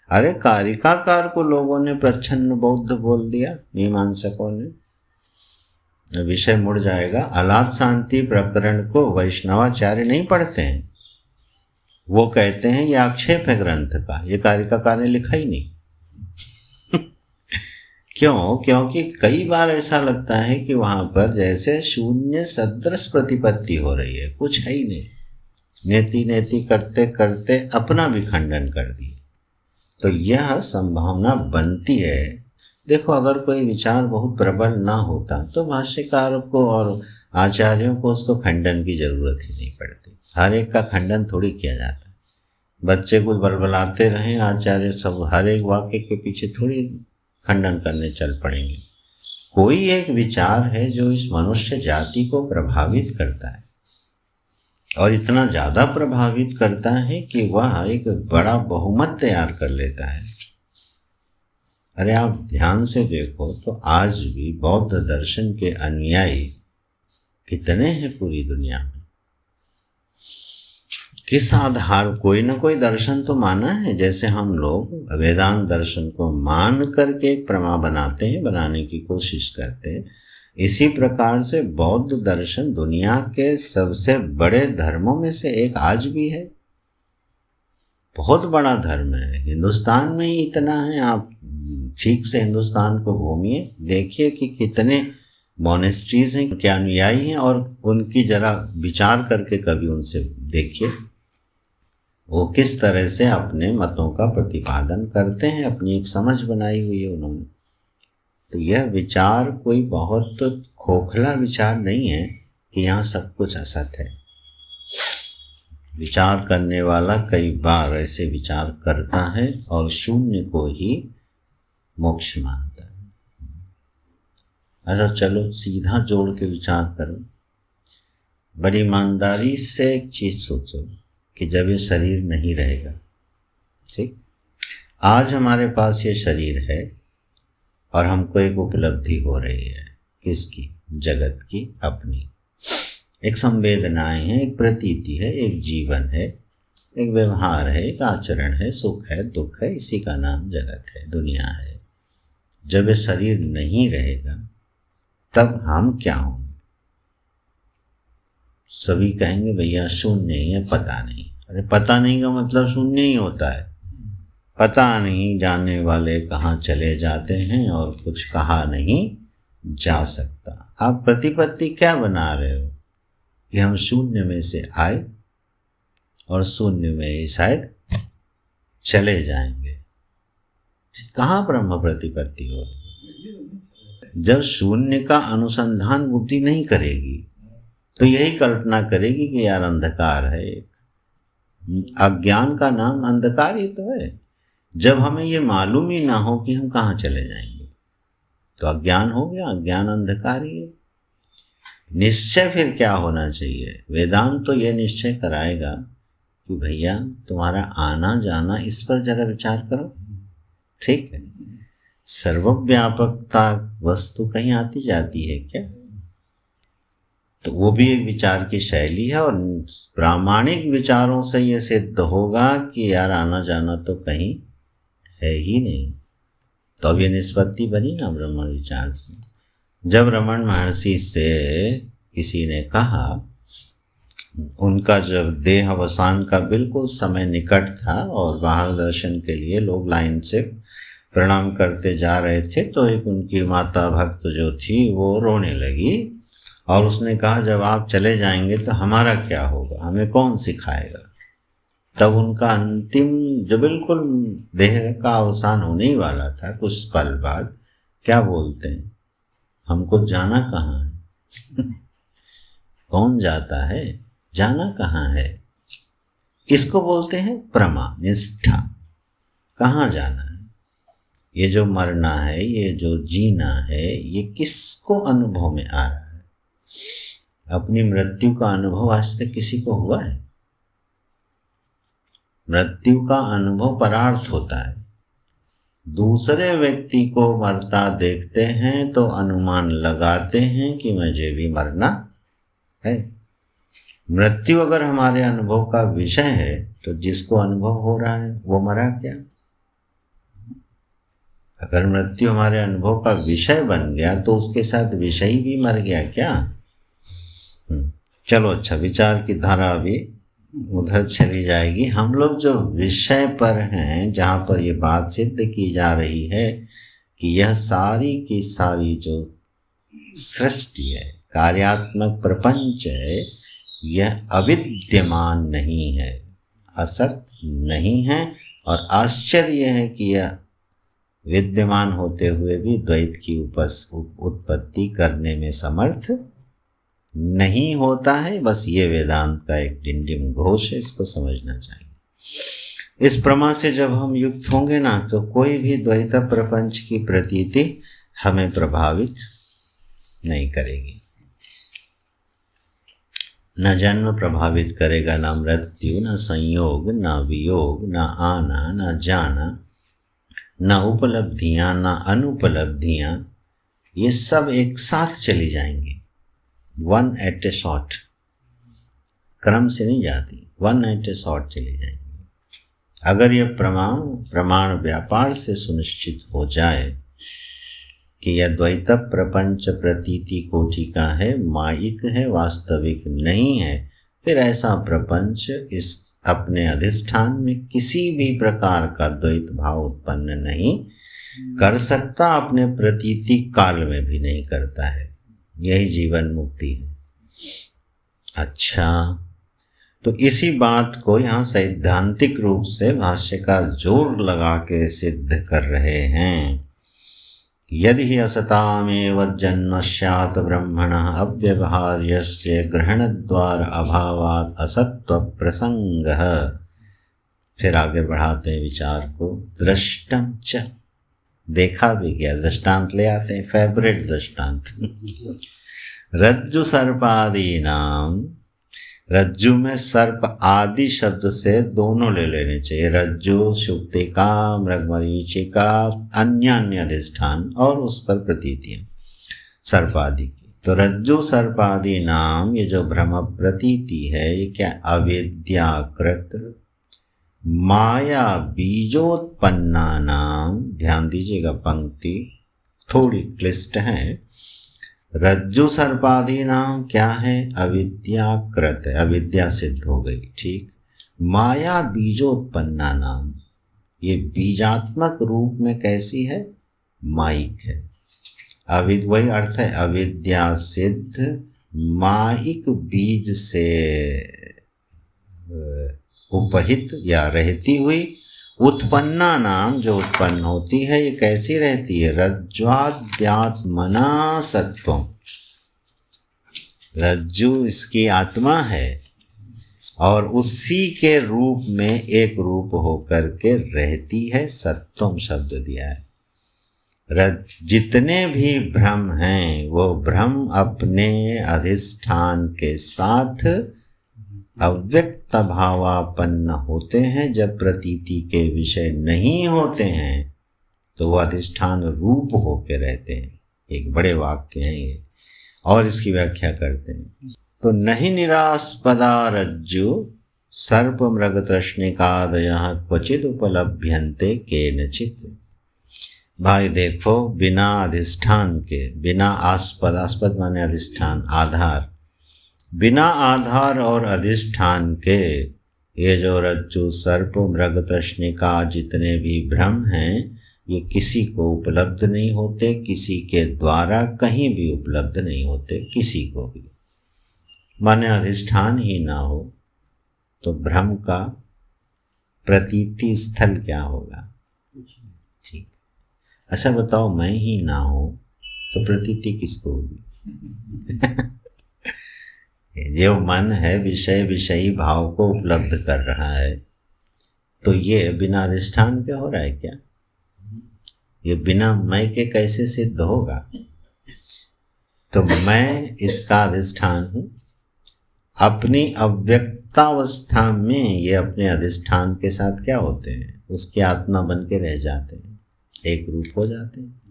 अरे कारिकाकार को लोगों ने प्रच्छन्न बौद्ध बोल दिया, मीमांसकों ने। विषय मुड़ जाएगा। अलाद शांति प्रकरण को वैष्णवाचार्य नहीं पढ़ते हैं, वो कहते हैं ये आक्षेप है ग्रंथ का, ये कारिकाकार ने लिखा ही नहीं। क्यों? क्योंकि कई बार ऐसा लगता है कि वहां पर जैसे शून्य सदृश प्रतिपत्ति हो रही है, कुछ है ही नहीं। नेति नेति करते करते अपना भी खंडन कर दिए। तो यह संभावना बनती है। देखो, अगर कोई विचार बहुत प्रबल ना होता तो भाष्यकार को और आचार्यों को उसको खंडन की जरूरत ही नहीं पड़ती। हर एक का खंडन थोड़ी किया जाता है। बच्चे कुछ बलबलाते रहें, आचार्य सब हर एक वाक्य के पीछे थोड़ी खंडन करने चल पड़ेंगे। कोई एक विचार है जो इस मनुष्य जाति को प्रभावित करता है, और इतना ज़्यादा प्रभावित करता है कि वह एक बड़ा बहुमत तैयार कर लेता है। अरे आप ध्यान से देखो तो आज भी बौद्ध दर्शन के अनुयायी कितने हैं पूरी दुनिया में? किस आधार? कोई ना कोई दर्शन तो माना है। जैसे हम लोग वेदांत दर्शन को मान करके एक प्रमा बनाते हैं, बनाने की कोशिश करते हैं, इसी प्रकार से बौद्ध दर्शन दुनिया के सबसे बड़े धर्मों में से एक आज भी है। बहुत बड़ा धर्म है। हिंदुस्तान में ही इतना है। आप ठीक से हिंदुस्तान को घूमिए, देखिए कि कितने मोनेस्ट्रीज हैं, क्या अनुयायी हैं, और उनकी जरा विचार करके कभी उनसे देखिए वो किस तरह से अपने मतों का प्रतिपादन करते हैं। अपनी एक समझ बनाई हुई है उन्होंने। तो यह विचार कोई बहुत खोखला विचार नहीं है कि यहाँ सब कुछ असत है। विचार करने वाला कई बार ऐसे विचार करता है और शून्य को ही मोक्ष मानता है। अच्छा चलो सीधा जोड़ के विचार करो। बड़ी ईमानदारी से एक चीज सोचो कि जब ये शरीर नहीं रहेगा, ठीक, आज हमारे पास ये शरीर है और हमको एक उपलब्धि हो रही है, किसकी? जगत की, अपनी। एक संवेदनाएं हैं, एक प्रतीति है, एक जीवन है, एक व्यवहार है, एक आचरण है, सुख है, दुख है, इसी का नाम जगत है, दुनिया है। जब ये शरीर नहीं रहेगा तब हम क्या होंगे? सभी कहेंगे भैया शून्य ही है, पता नहीं। अरे पता नहीं का मतलब शून्य ही होता है। पता नहीं जाने वाले कहाँ चले जाते हैं और कुछ कहा नहीं जा सकता। आप प्रतिपत्ति क्या बना रहे हो कि हम शून्य में से आए और शून्य में ही शायद चले जाएंगे। कहाँ ब्रह्म प्रतिपत्ति हो? जब शून्य का अनुसंधान बुद्धि नहीं करेगी तो यही कल्पना करेगी कि यार अंधकार है। अज्ञान का नाम अंधकार ही तो है। जब हमें ये मालूम ही ना हो कि हम कहाँ चले जाएंगे तो अज्ञान हो गया, अज्ञान अंधकार ही है। निश्चय फिर क्या होना चाहिए? वेदांत तो ये निश्चय कराएगा कि भैया तुम्हारा आना जाना, इस पर जरा विचार करो, ठीक है। सर्वव्यापकता वस्तु कहीं आती जाती है क्या? तो वो भी एक विचार की शैली है, और प्रामाणिक विचारों से ये सिद्ध होगा कि यार आना जाना तो कहीं है ही नहीं। तो अब ये निष्पत्ति बनी ना ब्रह्म विचार से। जब रमण महर्षि से किसी ने कहा, उनका जब देह अवसान का बिल्कुल समय निकट था और बाहर दर्शन के लिए लोग लाइन से प्रणाम करते जा रहे थे, तो एक उनकी माता भक्त जो थी वो रोने लगी और उसने कहा जब आप चले जाएंगे तो हमारा क्या होगा, हमें कौन सिखाएगा। तब उनका अंतिम जो बिल्कुल देह का अवसान होने ही वाला था, कुछ पल बाद क्या बोलते हैं, हमको जाना कहाँ है? कौन जाता है, जाना कहाँ है? इसको बोलते हैं प्रमा, निष्ठा। कहाँ जाना है? ये जो मरना है, ये जो जीना है, ये किसको अनुभव में आ रहा है? अपनी मृत्यु का अनुभव आज तक किसी को हुआ है? मृत्यु का अनुभव परार्थ होता है। दूसरे व्यक्ति को मरता देखते हैं तो अनुमान लगाते हैं कि मुझे भी मरना है। मृत्यु अगर हमारे अनुभव का विषय है तो जिसको अनुभव हो रहा है वो मरा क्या? अगर मृत्यु हमारे अनुभव का विषय बन गया तो उसके साथ विषय भी मर गया क्या? चलो अच्छा, विचार की धारा अभी उधर चली जाएगी। हम लोग जो विषय पर हैं, जहाँ पर ये बात सिद्ध की जा रही है कि यह सारी की सारी जो सृष्टि है, कार्यात्मक प्रपंच है, यह अविद्यमान नहीं है, असत नहीं है। और आश्चर्य है कि यह विद्यमान होते हुए भी द्वैत की उत्पत्ति करने में समर्थ नहीं होता है। बस ये वेदांत का एक डिंडिम घोष है, इसको समझना चाहिए। इस प्रमा से जब हम युक्त होंगे ना, तो कोई भी द्वैत प्रपंच की प्रतीति हमें प्रभावित नहीं करेगी। न जन्म प्रभावित करेगा, न मृत्यु, न संयोग, न वियोग, न आना, न जाना, न उपलब्धियां, न अनुपलब्धियां, ये सब एक साथ चली जाएंगी। वन एट ए शॉट, क्रम से नहीं जाती, वन एट ए शॉट चली जाएंगी। अगर यह प्रमाण व्यापार से सुनिश्चित हो जाए कि यह द्वैत प्रपंच प्रतीति कोटि का है, मायिक है, वास्तविक नहीं है, फिर ऐसा प्रपंच इस अपने अधिष्ठान में किसी भी प्रकार का द्वैत भाव उत्पन्न नहीं कर सकता, अपने प्रतीति काल में भी नहीं करता है। यही जीवन मुक्ति है। अच्छा, तो इसी बात को यहाँ सैद्धांतिक रूप से भाष्यकार जोर लगा के सिद्ध कर रहे हैं। यदि ही असतामेव जन्म स्यात् ब्रह्मणः अव्यवहार्यस्य ग्रहणद्वार अभावात् असत्व प्रसंगः। फिर आगे बढ़ाते हैं विचार को, दृष्टं च, देखा भी गया, दृष्टांत ले आते हैं, फेवरेट दृष्टांत। रज्जु सर्पादि नाम, रज्जु में सर्प आदि शब्द से दोनों ले लेने चाहिए, रज्जु, शुक्तिका, मृगमरीचिका, अन्य अन्य अधिष्ठान और उस पर प्रतीतियां सर्पादि की। तो रज्जु सर्पादि नाम, ये जो भ्रम प्रतीति है, ये क्या? अविद्याकृत माया बीजोत्पन्ना नाम। ध्यान दीजिएगा, पंक्ति थोड़ी क्लिष्ट है। रज्जु सर्पादि नाम क्या है? अविद्याकृत है, अविद्या सिद्ध हो गई, ठीक। माया बीजोत्पन्ना नाम, ये बीजात्मक रूप में कैसी है? माइक है। वही अर्थ है, अविद्या सिद्ध माइक बीज से उपहित या रहती हुई उत्पन्ना नाम, जो उत्पन्न होती है ये कैसी रहती है? रज्ज्वाद्यात्मना सत्वम, रज्जु इसकी आत्मा है और उसी के रूप में एक रूप होकर के रहती है। सत्वम शब्द दिया है। जितने भी भ्रम हैं वो भ्रम अपने अधिष्ठान के साथ अव्यक्त भावापन्न होते हैं। जब प्रतीति के विषय नहीं होते हैं तो वो अधिष्ठान रूप होके रहते हैं। एक बड़े वाक्य हैं ये, और इसकी व्याख्या करते हैं। तो नहीं निरास्पदा रज्जु सर्प मृग तृष्णिकादयः क्वचिद उपलभ्यन्ते केनचित्। भाई देखो, बिना अधिष्ठान के, बिना आस्पद, आस्पद माने अधिष्ठान, आधार, बिना आधार और अधिष्ठान के ये जो रज्जु सर्प मृग तृष्णिका जितने भी भ्रम हैं ये किसी को उपलब्ध नहीं होते, किसी के द्वारा कहीं भी उपलब्ध नहीं होते, किसी को भी। माने अधिष्ठान ही ना हो तो भ्रम का प्रतीति स्थल क्या होगा? ठीक। अच्छा बताओ, मैं ही ना हो तो प्रतीति किसको होगी? जो मन है विषय विषयी भाव को उपलब्ध कर रहा है, तो ये बिना अधिष्ठान के हो रहा है क्या? ये बिना मैं के कैसे सिद्ध होगा? तो मैं इसका अधिष्ठान हूँ। अपनी अव्यक्तावस्था में ये अपने अधिष्ठान के साथ क्या होते हैं? उसकी आत्मा बन के रह जाते हैं, एक रूप हो जाते हैं।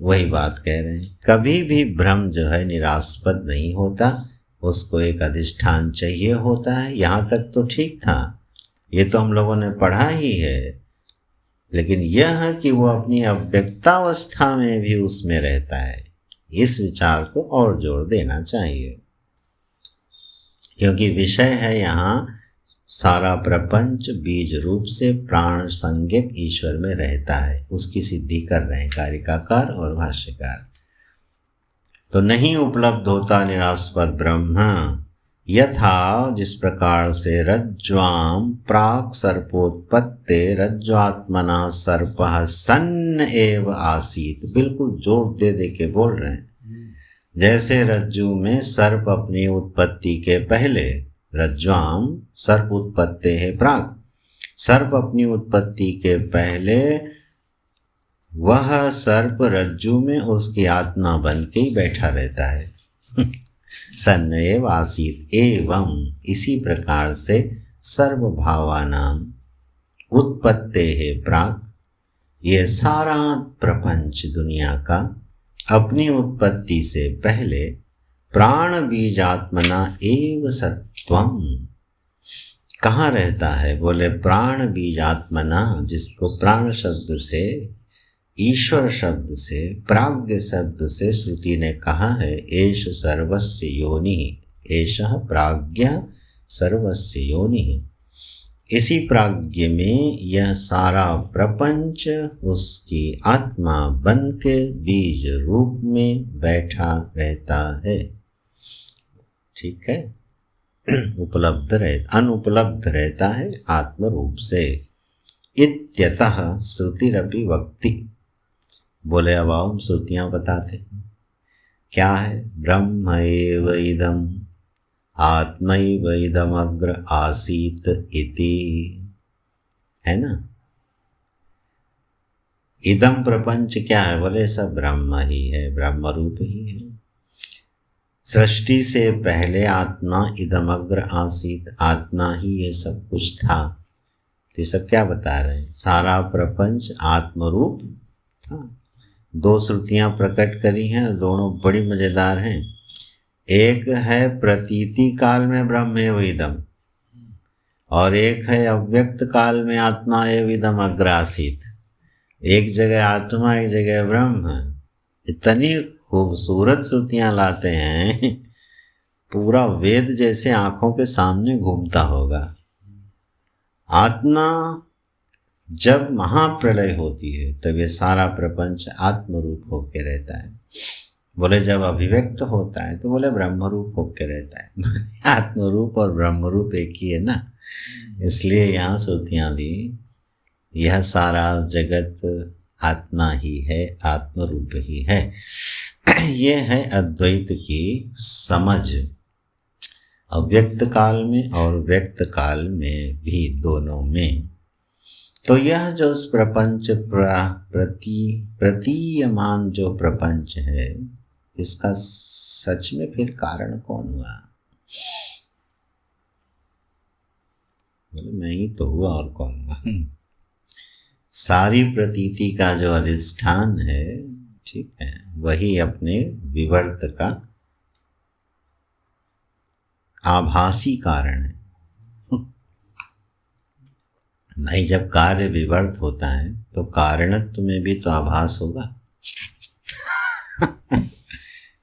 वही बात कह रहे हैं, कभी भी भ्रम जो है निरास्पद नहीं होता, उसको एक अधिष्ठान चाहिए होता है। यहाँ तक तो ठीक था, ये तो हम लोगों ने पढ़ा ही है, लेकिन यह है कि वो अपनी अव्यक्तावस्था में भी उसमें रहता है, इस विचार को और जोर देना चाहिए। क्योंकि विषय है यहाँ सारा प्रपंच बीज रूप से प्राण संज्ञक ईश्वर में रहता है, उसकी सिद्धि कर रहे हैं कारिकाकार और भाष्यकार। तो नहीं उपलब्ध होता निरास्पद ब्रह्म, यथा जिस प्रकार से रज्ज्वाम प्राक् सर्पोत्पत्ते रज्ज्वात्मना सर्पः सन्न एव आसीत। बिल्कुल जोर दे दे के बोल रहे हैं, जैसे रज्जु में सर्प अपनी उत्पत्ति के पहले, रज्ज्वाम सर्प उत्पत्ते है प्राक्, सर्प अपनी उत्पत्ति के पहले वह सर्प रज्जु में उसकी आत्मा बन के ही बैठा रहता है। सन्न एव आसीत। एवं इसी प्रकार से सर्वभावानां उत्पत्ते है प्राक्, ये सारा प्रपंच दुनिया का अपनी उत्पत्ति से पहले प्राण बीजात्मना एव सत्वम कहाँ रहता है? बोले प्राण बीजात्मना, जिसको प्राण शब्द से, ईश्वर शब्द से, प्राज्ञ शब्द से श्रुति ने कहा है एष सर्वस्य योनि, एषः प्राज्ञ सर्वस्य योनि। इसी प्राज्ञ में यह सारा प्रपंच उसकी आत्मा बन के बीज रूप में बैठा रहता है। ठीक है, उपलब्ध रहता, अनुपलब्ध रहता है आत्म रूप से। इत्यतः श्रुतिरपि वक्ति। बोले अब आओ हम श्रुतियाँ बताते क्या है। ब्रह्म एव इदम आत्मैव इदमग्र आसीत इति, है ना। इदम प्रपंच क्या है? बोले सब ब्रह्म ही है, ब्रह्म रूप ही है। सृष्टि से पहले आत्मा इदमग्र आसीत, आत्मा ही ये सब कुछ था। तो ये सब क्या बता रहे हैं? सारा प्रपंच आत्मरूप था। दो श्रुतियाँ प्रकट करी हैं, दोनों बड़ी मज़ेदार हैं। एक है प्रतीति काल में ब्रह्म एव इदम, और एक है अव्यक्त काल में आत्मा एव इदम अग्र आसीत। एक जगह आत्मा, एक जगह ब्रह्म। इतनी खूबसूरत श्रुतियाँ लाते हैं, पूरा वेद जैसे आँखों के सामने घूमता होगा। आत्मा जब महाप्रलय होती है तब ये सारा प्रपंच आत्मरूप होके रहता है। बोले जब अभिव्यक्त होता है तो बोले ब्रह्मरूप होके रहता है। आत्मरूप और ब्रह्मरूप एक ही है ना, इसलिए यहाँ श्रुतियाँ दी यह सारा जगत आत्मा ही है, आत्म रूप ही है। ये है अद्वैत की समझ, अव्यक्त काल में और व्यक्त काल में भी, दोनों में। तो यह जो प्रपंच प्रतीयमान जो प्रपंच है, इसका सच में फिर कारण कौन हुआ? मैं ही तो हुआ, और कौन हुआ? सारी प्रतीति का जो अधिष्ठान है, ठीक है, वही अपने विवर्त का आभासी कारण है। भाई, जब कार्य विवर्त होता है तो कारणत्व में भी तो आभास होगा।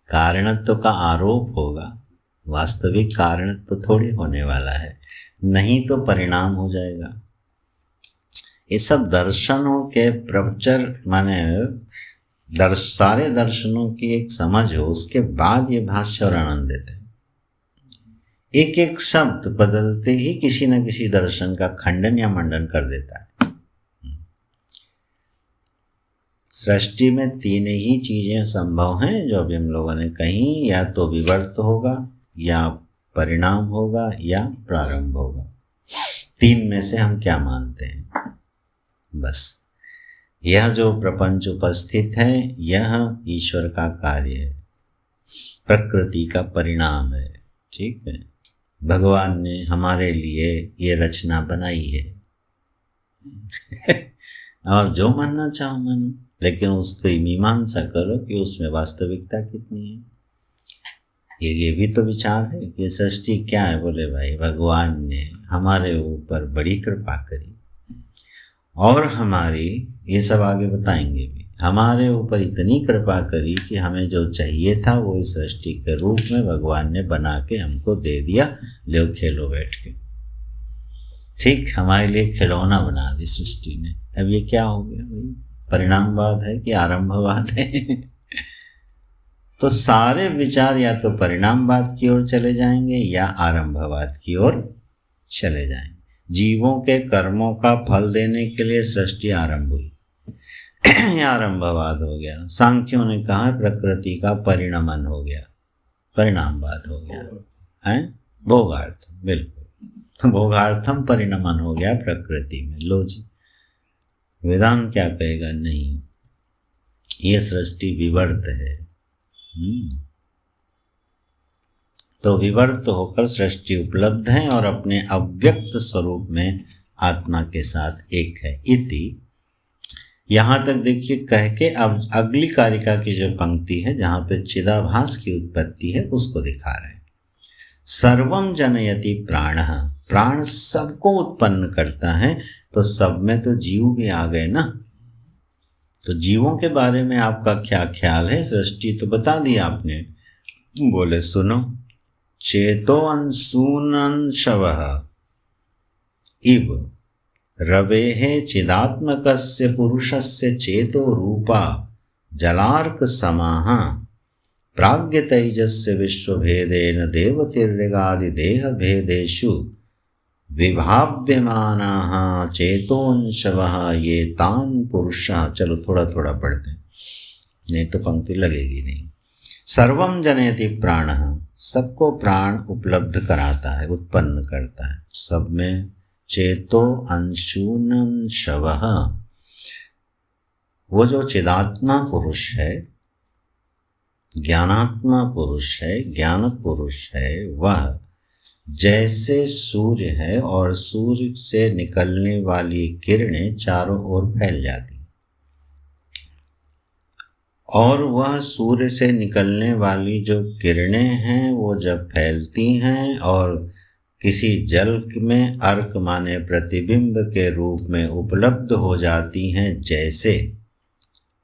कारणत्व का आरोप होगा, वास्तविक कारणत्व तो थोड़ी होने वाला है, नहीं तो परिणाम हो जाएगा। ये सब दर्शनों के प्रवचर माने सारे दर्शनों की एक समझ हो, उसके बाद ये भाष्य और आनंद देते हैं। एक एक शब्द बदलते ही किसी न किसी दर्शन का खंडन या मंडन कर देता है। सृष्टि में तीन ही चीजें संभव हैं जो अभी हम लोगों ने कही, या तो विवर्त होगा, या परिणाम होगा, या प्रारंभ होगा। तीन में से हम क्या मानते हैं? बस यह जो प्रपंच उपस्थित है, यह ईश्वर का कार्य है, प्रकृति का परिणाम है। ठीक है, भगवान ने हमारे लिए ये रचना बनाई है। और जो मानना चाहो मानो, लेकिन उसकी मीमांसा करो कि उसमें वास्तविकता कितनी है। ये भी तो विचार है कि सृष्टि क्या है। बोले भाई, भगवान ने हमारे ऊपर बड़ी कृपा करी, और हमारी, ये सब आगे बताएंगे भी, हमारे ऊपर इतनी कृपा करी कि हमें जो चाहिए था वो इस सृष्टि के रूप में भगवान ने बना के हमको दे दिया। लो खेलो बैठ के। ठीक, हमारे लिए खिलौना बना दी सृष्टि ने। अब ये क्या हो गया भाई? परिणामवाद है कि आरंभवाद है? तो सारे विचार या तो परिणामवाद की ओर चले जाएंगे या आरंभवाद की ओर चले जाएंगे। जीवों के कर्मों का फल देने के लिए सृष्टि आरंभ हुई, आरंभवाद हो गया। सांख्यों ने कहा प्रकृति का परिणमन हो गया, परिणामवाद हो गया है। भोगार्थम, बिल्कुल, तो भोगार्थम परिणमन हो गया प्रकृति में। लो जी, वेदांत क्या कहेगा? नहीं, ये सृष्टि विवर्त है। तो विवर्त होकर सृष्टि उपलब्ध है और अपने अव्यक्त स्वरूप में आत्मा के साथ एक है। इति, यहाँ तक देखिए कह के अब अगली कारिका की जो पंक्ति है जहाँ पे चिदाभास की उत्पत्ति है उसको दिखा रहे हैं। सर्वम जनयति प्राणः, प्राण सबको उत्पन्न करता है। तो सब में तो जीव भी आ गए ना। तो जीवों के बारे में आपका क्या ख्याल है? सृष्टि तो बता दी आपने। बोले सुनो, चेतो अंशूनंशवः इव रवेः चिदात्मकस्य पुरुषस्य चेतो रूपा जलार्क समाः प्राज्ञतैजस्य विश्वभेदेन देवतिर्यगादि देह भेदेषु विभाव्यमानाः चेतोंशवः ये तान पुरुषः। चलो थोड़ा थोड़ा पढ़ते हैं, नहीं तो पंक्ति लगेगी नहीं। सर्वम जनयति प्राणः, सबको प्राण उपलब्ध कराता है, उत्पन्न करता है सब में। चेतो अंशूनंशवः, वो जो चिदात्मा पुरुष है, ज्ञानात्मा पुरुष है, ज्ञान पुरुष है, वह जैसे सूर्य है और सूर्य से निकलने वाली किरणें चारों ओर फैल जाती, और वह सूर्य से निकलने वाली जो किरणें हैं वो जब फैलती हैं और किसी जल में अर्क माने प्रतिबिंब के रूप में उपलब्ध हो जाती हैं, जैसे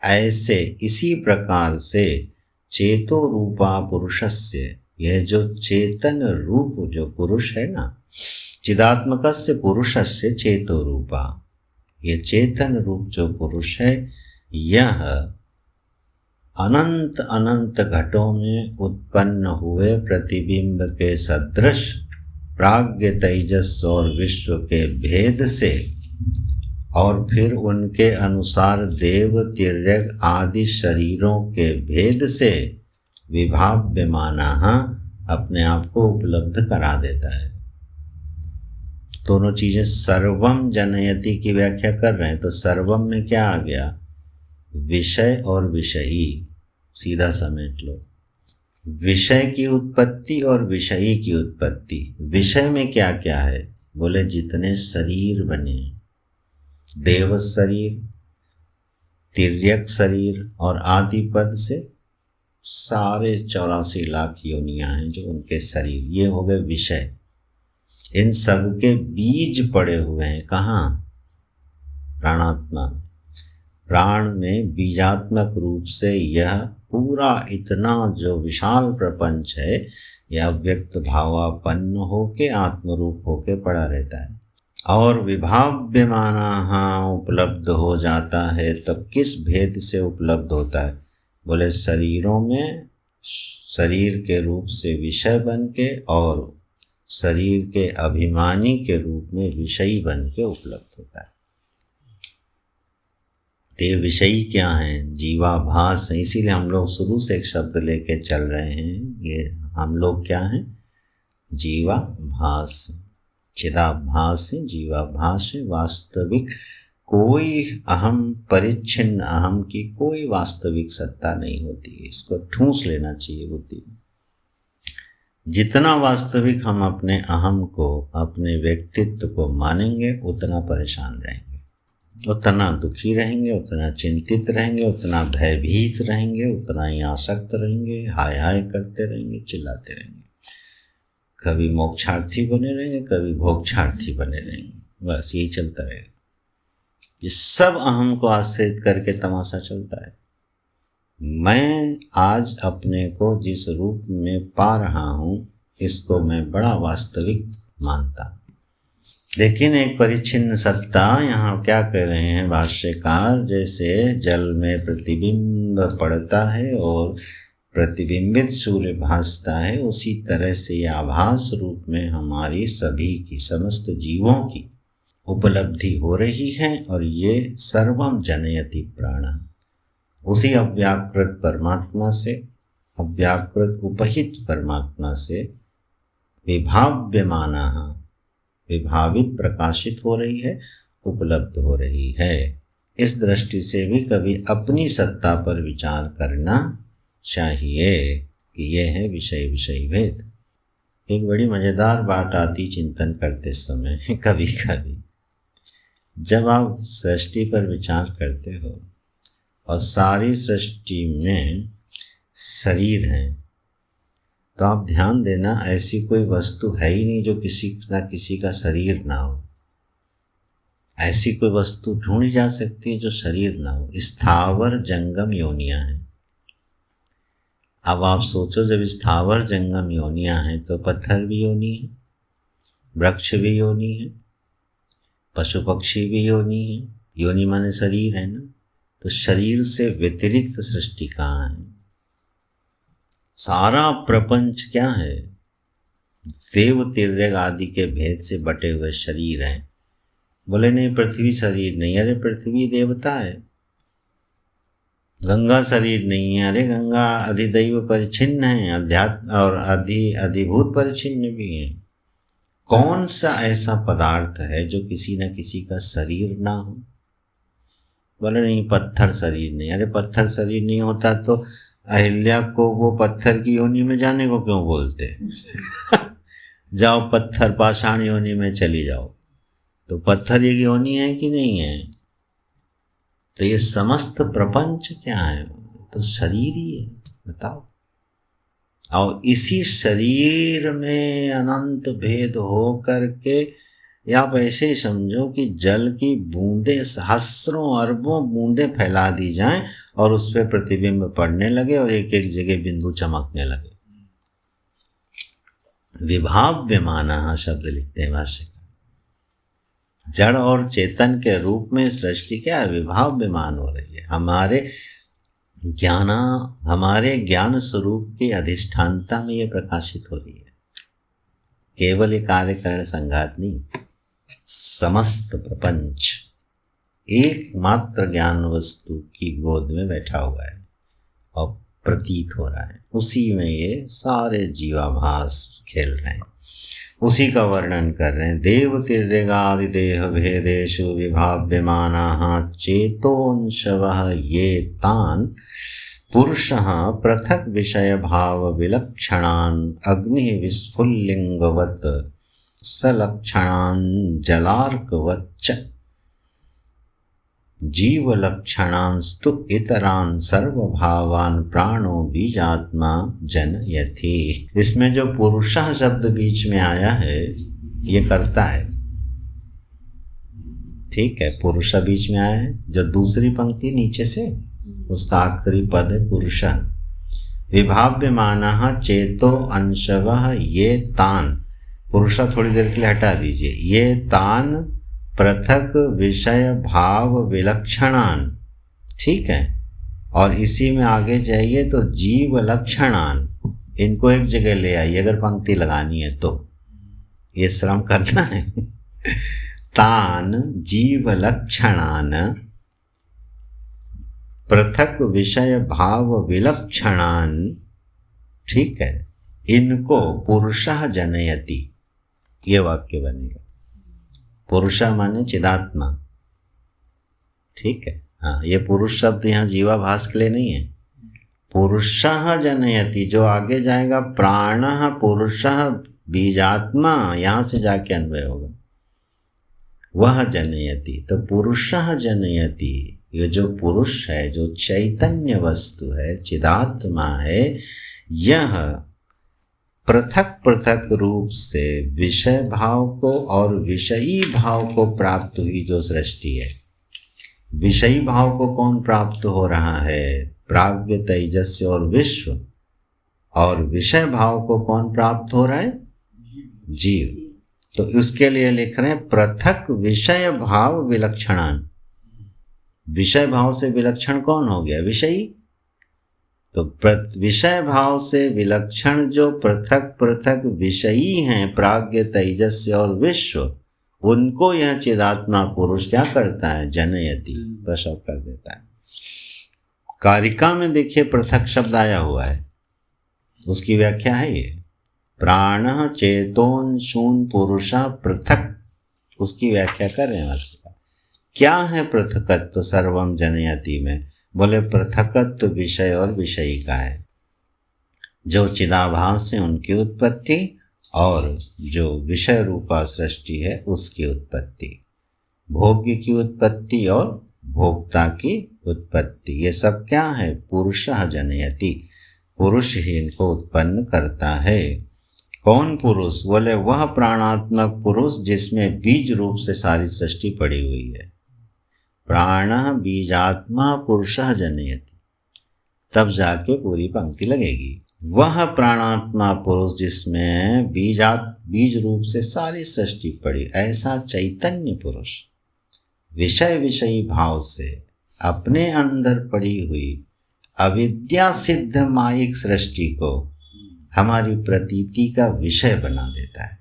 ऐसे इसी प्रकार से चेतो रूपा पुरुषस्य, यह जो चेतन रूप जो पुरुष है ना, चिदात्मकस्य पुरुषस्य चेतो रूपा, ये चेतन रूप जो पुरुष है, यह अनंत अनंत घटों में उत्पन्न हुए प्रतिबिंब के सदृश प्राज्ञ तेजस और विश्व के भेद से और फिर उनके अनुसार देव तिर्यक आदि शरीरों के भेद से विभाव्यमानः अपने आप को उपलब्ध करा देता है। दोनों चीजें सर्वम जनयति की व्याख्या कर रहे हैं, तो सर्वम में क्या आ गया? विषय और विषयी, सीधा समेट लो। विषय की उत्पत्ति और विषयी की उत्पत्ति। विषय में क्या क्या है? बोले जितने शरीर बने, देव शरीर, तिर्यक शरीर और आदि पद से सारे 84 लाख योनियां हैं जो उनके शरीर, ये हो गए विषय। इन सब के बीज पड़े हुए हैं कहाँ? प्राणात्मा। प्राण में बीजात्मक रूप से यह पूरा इतना जो विशाल प्रपंच है, यह अव्यक्त भावापन्न होके आत्मरूप होके पड़ा रहता है और विभाव्यमानः उपलब्ध हो जाता है। तब किस भेद से उपलब्ध होता है? बोले शरीरों में शरीर के रूप से विषय बन के और शरीर के अभिमानी के रूप में विषयी बन के उपलब्ध होता है। ते विषयी क्या हैं? जीवाभास। इसीलिए हम लोग शुरू से एक शब्द लेके चल रहे हैं, ये हम लोग क्या हैं? जीवाभास। चिदाभास है, जीवाभास है। वास्तविक कोई अहम, परिच्छिन्न अहम की कोई वास्तविक सत्ता नहीं होती है। इसको ठूंस लेना चाहिए बुद्धि में। जितना वास्तविक हम अपने अहम को, अपने व्यक्तित्व को मानेंगे, उतना परेशान रहेंगे, उतना दुखी रहेंगे, उतना चिंतित रहेंगे, उतना भयभीत रहेंगे, उतना ही आसक्त रहेंगे, हाय हाय करते रहेंगे, चिल्लाते रहेंगे। कभी मोक्षार्थी बने रहेंगे, कभी भोक्षार्थी बने रहेंगे। बस यही चलता रहेगा। ये सब अहम को आश्रित करके तमाशा चलता है। मैं आज अपने को जिस रूप में पा रहा हूँ, इसको मैं बड़ा वास्तविक मानता हूँ। लेकिन एक परिच्छिन्न सत्ता, यहाँ क्या कह रहे हैं भाष्यकार, जैसे जल में प्रतिबिंब पड़ता है और प्रतिबिंबित सूर्य भासता है, उसी तरह से यह आभास रूप में हमारी सभी की, समस्त जीवों की उपलब्धि हो रही है। और ये सर्वम जनयति प्राण, उसी अव्याकृत परमात्मा से, अव्याकृत उपहित परमात्मा से विभाव्यमानः, विभावित, प्रकाशित हो रही है, उपलब्ध हो रही है। इस दृष्टि से भी कभी अपनी सत्ता पर विचार करना चाहिए कि ये है विषय विषय भेद। एक बड़ी मज़ेदार बात आती चिंतन करते समय, कभी कभी जब आप सृष्टि पर विचार करते हो और सारी सृष्टि में शरीर हैं, तो आप ध्यान देना, ऐसी कोई वस्तु है ही नहीं जो किसी ना किसी का शरीर ना हो। ऐसी कोई वस्तु ढूंढी जा सकती है जो शरीर ना हो। स्थावर जंगम योनियां हैं। अब आप सोचो, जब स्थावर जंगम योनियां हैं तो पत्थर भी योनि है, वृक्ष भी योनि है, पशु पक्षी भी योनि है। योनि माने शरीर है ना। तो शरीर से व्यतिरिक्त सृष्टि कहाँ है? सारा प्रपंच क्या है? देव तिर्यक आदि के भेद से बटे हुए शरीर हैं। बोले नहीं, पृथ्वी शरीर नहीं। अरे पृथ्वी देवता है। गंगा शरीर नहीं है। अरे गंगा अधिदैव परिच्छिन्न है, अध्यात्म और अधिभूत परिच्छिन्न भी है। कौन सा ऐसा पदार्थ है जो किसी न किसी का शरीर ना हो? बोले नहीं, पत्थर शरीर नहीं। अरे पत्थर शरीर नहीं होता तो अहिल्या को वो पत्थर की योनि में जाने को क्यों बोलते? जाओ पत्थर पाषाण योनि में चली जाओ। तो पत्थर एक योनि है कि नहीं है? तो ये समस्त प्रपंच क्या है? तो शरीर ही है। बताओ। और इसी शरीर में अनंत भेद हो करके, या आप ऐसे ही समझो कि जल की बूंदें, सहस्रों अरबों बूंदें फैला दी जाएं और उस पर प्रतिबिंब पड़ने लगे और एक एक जगह बिंदु चमकने लगे। विभाव्यमानः शब्द लिखते हैं भाष्यकार। जड़ और चेतन के रूप में सृष्टि क्या है? विभाव्यमान हो रही है। हमारे ज्ञान स्वरूप की अधिष्ठानता में ये प्रकाशित हो रही है। केवल ये कार्यकरण संघात नहीं, समस्त प्रपंच एकमात्र ज्ञान वस्तु की गोद में बैठा हुआ है और प्रतीत हो रहा है, उसी में ये सारे जीवाभास खेल रहे हैं, उसी का वर्णन कर रहे हैं। देव तिर्यगादि देह भेदेषु विभाव्यमानाः चेतोंशवः ये तान् पुरुषः पृथक विषय भाव विलक्षणान् अग्नि विस्फुल्लिंगवत् सलक्षणान् जलार्कवच्च जीवलक्षणांस्तु इतरान सर्वभावान प्राणो बीजात्मा जनयति। इसमें जो पुरुषः शब्द बीच में आया है ये करता है, ठीक है, पुरुषः बीच में आया है। जो दूसरी पंक्ति नीचे से उसका आखिरी पद है पुरुषः। विभाव्यमानः चेतो अंशवः ये तान, पुरुषः थोड़ी देर के लिए हटा दीजिए, ये तान पृथक विषय भाव विलक्षणान, ठीक है। और इसी में आगे जाइए तो जीव लक्षणान, इनको एक जगह ले आइए अगर पंक्ति लगानी है तो, ये श्रम करना है। तान जीव लक्षणान पृथक विषय भाव विलक्षणान, ठीक है, इनको पुरुषः जनयति, ये वाक्य बनेगा। पुरुषः माने चिदात्मा, ठीक है। हाँ, ये पुरुष शब्द यहाँ जीवाभास के लिए नहीं है। पुरुषः जनयति, जो आगे जाएगा प्राणः पुरुषः बीजात्मा, यहाँ से जाके अन्वय होगा, वह जनयति। तो पुरुषः जनयति, ये जो पुरुष है, जो चैतन्य वस्तु है, चिदात्मा है, यह पृथक पृथक रूप से विषय भाव को और विषयी भाव को प्राप्त हुई जो सृष्टि है। विषयी भाव को कौन प्राप्त हो रहा है? प्राज्ञ, तेजस्य और विश्व। और विषय भाव को कौन प्राप्त हो रहा है? जीव। तो उसके लिए लिख रहे हैं पृथक विषय भाव विलक्षणान। विषय भाव से विलक्षण कौन हो गया? विषयी। तो विषय भाव से विलक्षण जो पृथक पृथक विषयी हैं, प्राज्ञ, तेजस्य और विश्व, उनको यह चिदात्मा पुरुष क्या करता है? जनयति, प्रसव कर देता है। कारिका में देखिए पृथक शब्द आया हुआ है, उसकी व्याख्या है ये, प्राणः चेतोंशून पुरुषः पृथक, उसकी व्याख्या कर रहे हैं। क्या है पृथकत्व सर्वम जनयति में? बोले पृथकत्व विषय और विषयी का है। जो चिदाभास है उनकी उत्पत्ति और जो विषय रूपा सृष्टि है उसकी उत्पत्ति, भोग्य की उत्पत्ति और भोक्ता की उत्पत्ति, ये सब क्या है? पुरुषः जनयति, पुरुष ही इनको उत्पन्न करता है। कौन पुरुष? बोले वह प्राणात्मक पुरुष जिसमें बीज रूप से सारी सृष्टि पड़ी हुई है। प्राणः बीजात्मा पुरुषः जनयति, तब जाके पूरी पंक्ति लगेगी। वह प्राणात्मा पुरुष जिसमें बीज रूप से सारी सृष्टि पड़ी, ऐसा चैतन्य पुरुष विषय विषयी भाव से अपने अंदर पड़ी हुई अविद्या सिद्ध मायिक सृष्टि को हमारी प्रतीति का विषय बना देता है।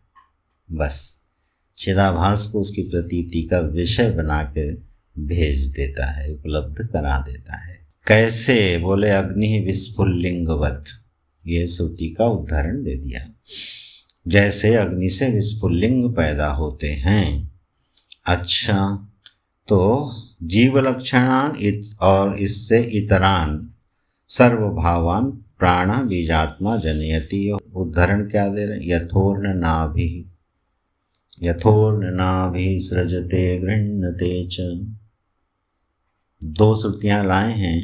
बस चिदाभास को उसकी प्रतीति का विषय बनाकर भेज देता है, उपलब्ध करा देता है। कैसे? बोले अग्नि विस्फुल्लिंगवत, ये श्रुति का उदाहरण दे दिया। जैसे अग्नि से विस्फुल्लिंग पैदा होते हैं। अच्छा, तो जीव लक्षणान और इससे इतरान सर्वभावान प्राण बीजात्मा जनयति। उदाहरण क्या दे रहे? यथोर्न नाभि सृजते गृह्णते च। दो श्रुतियां लाए हैं,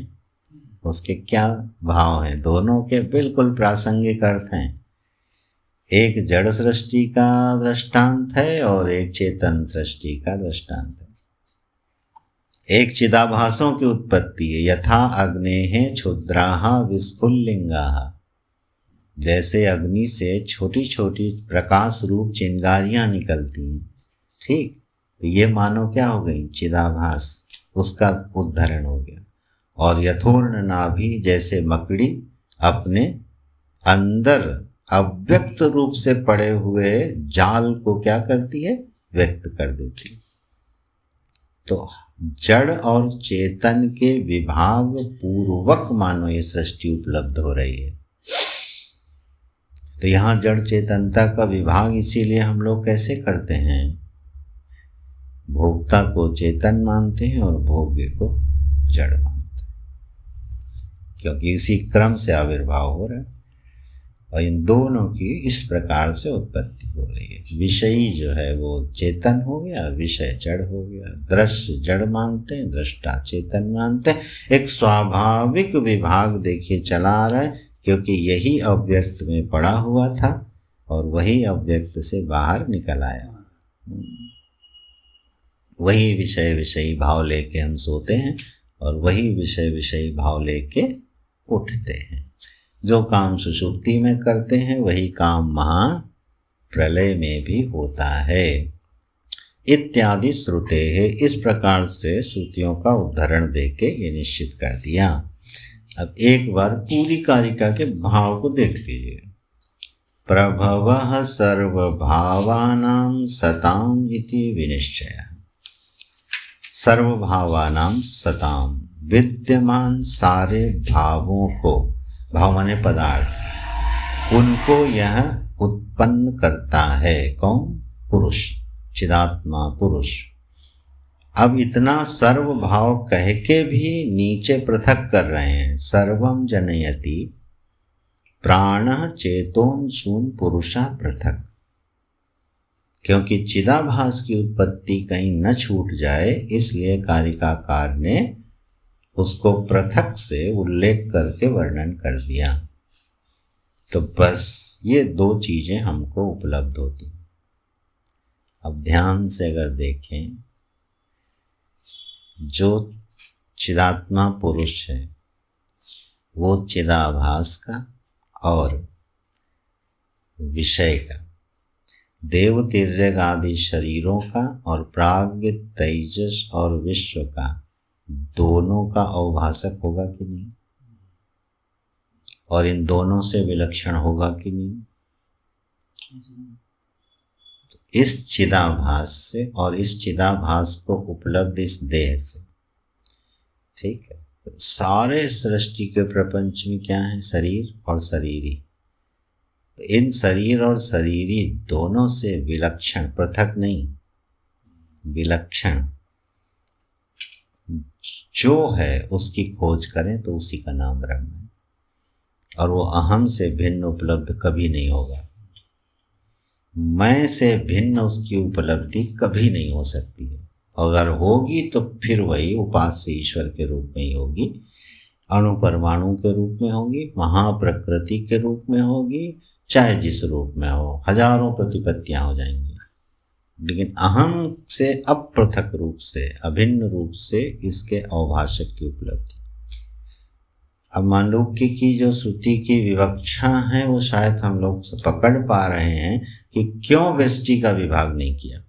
उसके क्या भाव हैं? दोनों के बिल्कुल प्रासंगिक अर्थ हैं। एक जड़ सृष्टि का दृष्टांत है और एक चेतन सृष्टि का दृष्टांत है। एक चिदाभासों की उत्पत्ति है, यथा अग्नेः क्षुद्राः विस्फुल्लिंगाः, जैसे अग्नि से छोटी छोटी प्रकाश रूप चिंगारियां निकलती हैं, ठीक। तो ये मानो क्या हो गई? चिदाभास, उसका उदाहरण हो गया। और यथोर्न नाभि, जैसे मकड़ी अपने अंदर अव्यक्त रूप से पड़े हुए जाल को क्या करती है? व्यक्त कर देती है। तो जड़ और चेतन के विभाग पूर्वक मानो ये सृष्टि उपलब्ध हो रही है। तो यहाँ जड़ चेतनता का विभाग इसीलिए हम लोग कैसे करते हैं, भोक्ता को चेतन मानते हैं और भोग्य को जड़ मानते हैं, क्योंकि इसी क्रम से आविर्भाव हो रहा है और इन दोनों की इस प्रकार से उत्पत्ति हो रही है। विषयी जो है वो चेतन हो गया, विषय जड़ हो गया। दृश्य जड़ मानते हैं, दृष्टा चेतन मानते हैं। एक स्वाभाविक विभाग देखिए चला आ रहा है, क्योंकि यही अव्यक्त में पड़ा हुआ था और वही अव्यक्त से बाहर निकल आया। वही विषय विषयी भाव लेके हम सोते हैं और वही विषय विषयी भाव लेके उठते हैं। जो काम सुषुप्ति में करते हैं वही काम महा प्रलय में भी होता है। इत्यादि श्रुते है। इस प्रकार से श्रुतियों का उदाहरण देके ये निश्चित कर दिया। अब एक बार पूरी कारिका के भाव को देख लीजिए। प्रभवः सर्वभावानां सताम् इति विनिश्चयः। सर्वभावानां सताम्, विद्यमान सारे भावों को, भाव माने पदार्थ, उनको यह उत्पन्न करता है। कौन? पुरुष, चिदात्मा पुरुष। अब इतना सर्व भाव कह के भी नीचे पृथक कर रहे हैं। सर्वम जनयति प्राणः चेतोंशून पुरुषः पृथक, क्योंकि चिदाभास की उत्पत्ति कहीं न छूट जाए, इसलिए कारिकाकार ने उसको पृथक से उल्लेख करके वर्णन कर दिया। तो बस ये दो चीजें हमको उपलब्ध होती। अब ध्यान से अगर देखें, जो चिदात्मा पुरुष है वो चिदाभास का और विषय का, देव तिर्यक आदि शरीरों का और प्राग्ञ तेजस और विश्व का, दोनों का अवभाषक होगा कि नहीं, और इन दोनों से विलक्षण होगा कि नहीं। इस चिदाभास से और इस चिदाभास को उपलब्ध इस देह से, ठीक है। तो सारे सृष्टि के प्रपंच में क्या है? शरीर और शरीरी। तो इन शरीर और शरीरी दोनों से विलक्षण, पृथक नहीं, विलक्षण जो है उसकी खोज करें तो उसी का नाम ब्रह्म है। और वो अहम से भिन्न उपलब्ध कभी नहीं होगा। मैं से भिन्न उसकी उपलब्धि कभी नहीं हो सकती है। अगर होगी तो फिर वही उपास्य ईश्वर के रूप में ही होगी, अणु परमाणु के रूप में होगी, महाप्रकृति के रूप में होगी, चाहे जिस रूप में हो। हजारों प्रतिपत्तियां हो जाएंगी, लेकिन अहम से अपृथक रूप से, अभिन्न रूप से इसके अवभाषक की उपलब्धि। अब मांडूक्य की जो श्रुति की विवक्षा है वो शायद हम लोग पकड़ पा रहे हैं कि क्यों व्यष्टि का विभाग नहीं किया,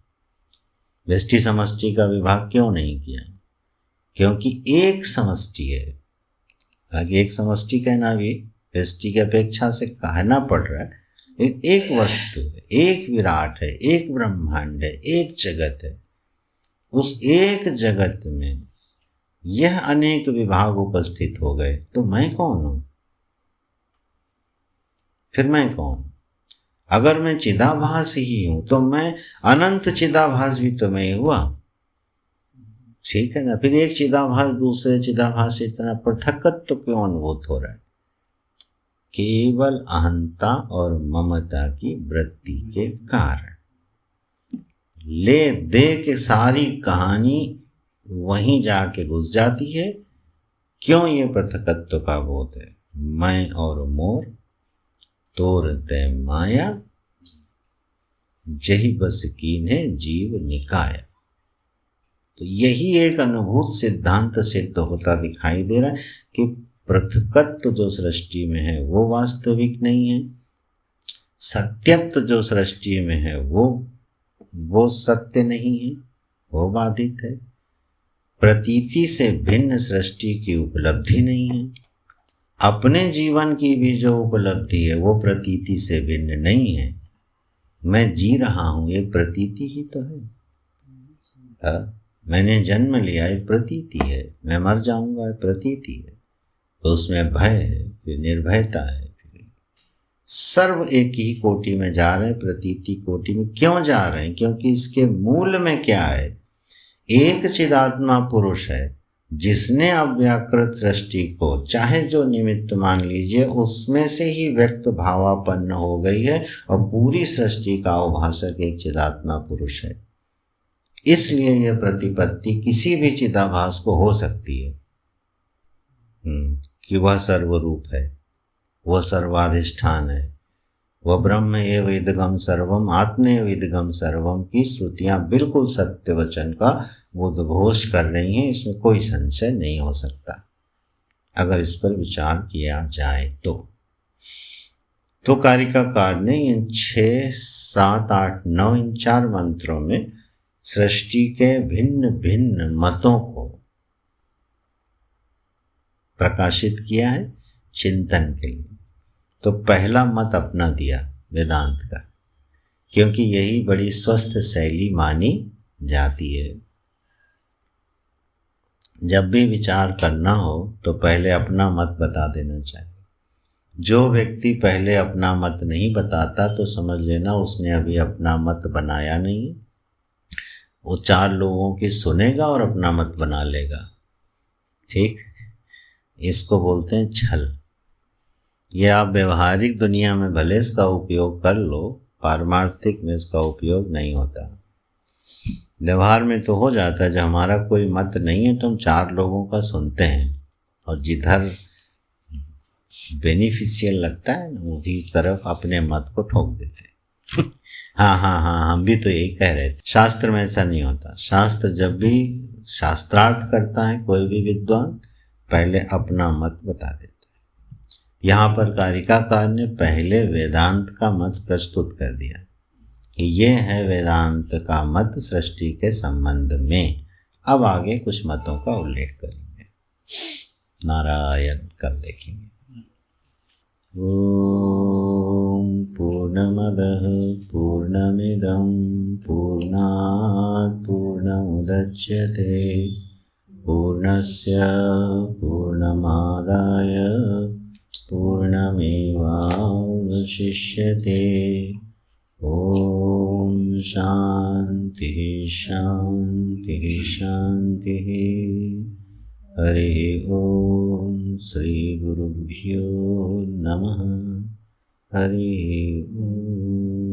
व्यष्टि समष्टि का विभाग क्यों नहीं किया। क्योंकि एक समष्टि है। आगे एक समष्टि कहना भी व्यष्टि की अपेक्षा से कहना पड़ रहा है। एक वस्तु है, एक विराट है, एक ब्रह्मांड है, एक जगत है। उस एक जगत में यह अनेक विभाग उपस्थित हो गए, तो मैं कौन हूं? फिर मैं कौन? अगर मैं चिदाभास ही हूं तो मैं अनंत चिदाभास भी तो मैं हुआ, ठीक है ना। फिर एक चिदाभास दूसरे चिदाभास से इतना पृथकत्व तो क्यों अनुभूत हो रहा है? केवल अहंता और ममता की वृत्ति के कारण। ले दे के सारी कहानी वहीं जाके घुस जाती है। क्यों? ये पृथकत्व का बोध है। मैं और मोर तोरते माया, जही बस कीन्हे जीव निकाया। तो यही एक अनुभूत सिद्धांत सिद्ध होता दिखाई दे रहा है कि पृथकत्व जो सृष्टि में है वो वास्तविक नहीं है, सत्यत्व जो सृष्टि में है वो सत्य नहीं है, वो बाधित है। प्रतीति से भिन्न सृष्टि की उपलब्धि नहीं है। अपने जीवन की भी जो उपलब्धि है वो प्रतीति से भिन्न नहीं है। मैं जी रहा हूं, ये प्रतीति ही तो है। मैंने जन्म लिया एक प्रतीति है, मैं मर जाऊंगा एक प्रतीति है, तो उसमें भय है, फिर निर्भयता है, फिर सर्व एक ही कोटि में जा रहे हैं। प्रतीति कोटि में क्यों जा रहे हैं? क्योंकि इसके मूल में क्या है? एक चिदात्मा पुरुष है जिसने अव्याकृत सृष्टि को चाहे जो निमित्त मान लीजिए उसमें से ही व्यक्त भावापन्न हो गई है, और पूरी सृष्टि का अवभाषक एक चिदात्मा पुरुष है। इसलिए यह प्रतिपत्ति किसी भी चिदाभास को हो सकती है कि वह सर्वरूप है, वह सर्वाधिष्ठान है, वह ब्रह्म एव इदगम सर्वम आत्मेव इदगम सर्वम की श्रुतियां बिल्कुल सत्य वचन का उद्घोष कर रही हैं। इसमें कोई संशय नहीं हो सकता अगर इस पर विचार किया जाए तो कारिकाकार ने इन 6, 7, 8, 9 इन 4 मंत्रों में सृष्टि के भिन्न भिन्न मतों को प्रकाशित किया है चिंतन के लिए। तो पहला मत अपना दिया वेदांत का, क्योंकि यही बड़ी स्वस्थ शैली मानी जाती है। जब भी विचार करना हो तो पहले अपना मत बता देना चाहिए। जो व्यक्ति पहले अपना मत नहीं बताता तो समझ लेना उसने अभी अपना मत बनाया नहीं। वो 4 लोगों की सुनेगा और अपना मत बना लेगा। ठीक, इसको बोलते हैं छल। ये आप व्यवहारिक दुनिया में भले इसका उपयोग कर लो, पारमार्थिक में इसका उपयोग नहीं होता। व्यवहार में तो हो जाता है, जब हमारा कोई मत नहीं है तो हम 4 लोगों का सुनते हैं और जिधर बेनिफिशियल लगता है उसी तरफ अपने मत को ठोक देते हैं। हाँ, हम भी तो यही कह रहे थे। शास्त्र में ऐसा नहीं होता। शास्त्र जब भी शास्त्रार्थ करता है कोई भी विद्वान पहले अपना मत बता देता है। यहाँ पर कारिकाकार ने पहले वेदांत का मत प्रस्तुत कर दिया कि ये है वेदांत का मत सृष्टि के संबंध में। अब आगे कुछ मतों का उल्लेख करेंगे। नारायण कल देखेंगे। ओम पूर्णमदः पूर्णमिदं पूर्णात् पूर्णमुदच्यते पूर्णस्य पूर्णमादाय पूर्णमेवावशिष्यते। ओम शांति शांति शांति। हरि ओम श्री गुरुभ्यो नमः। हरि ओम।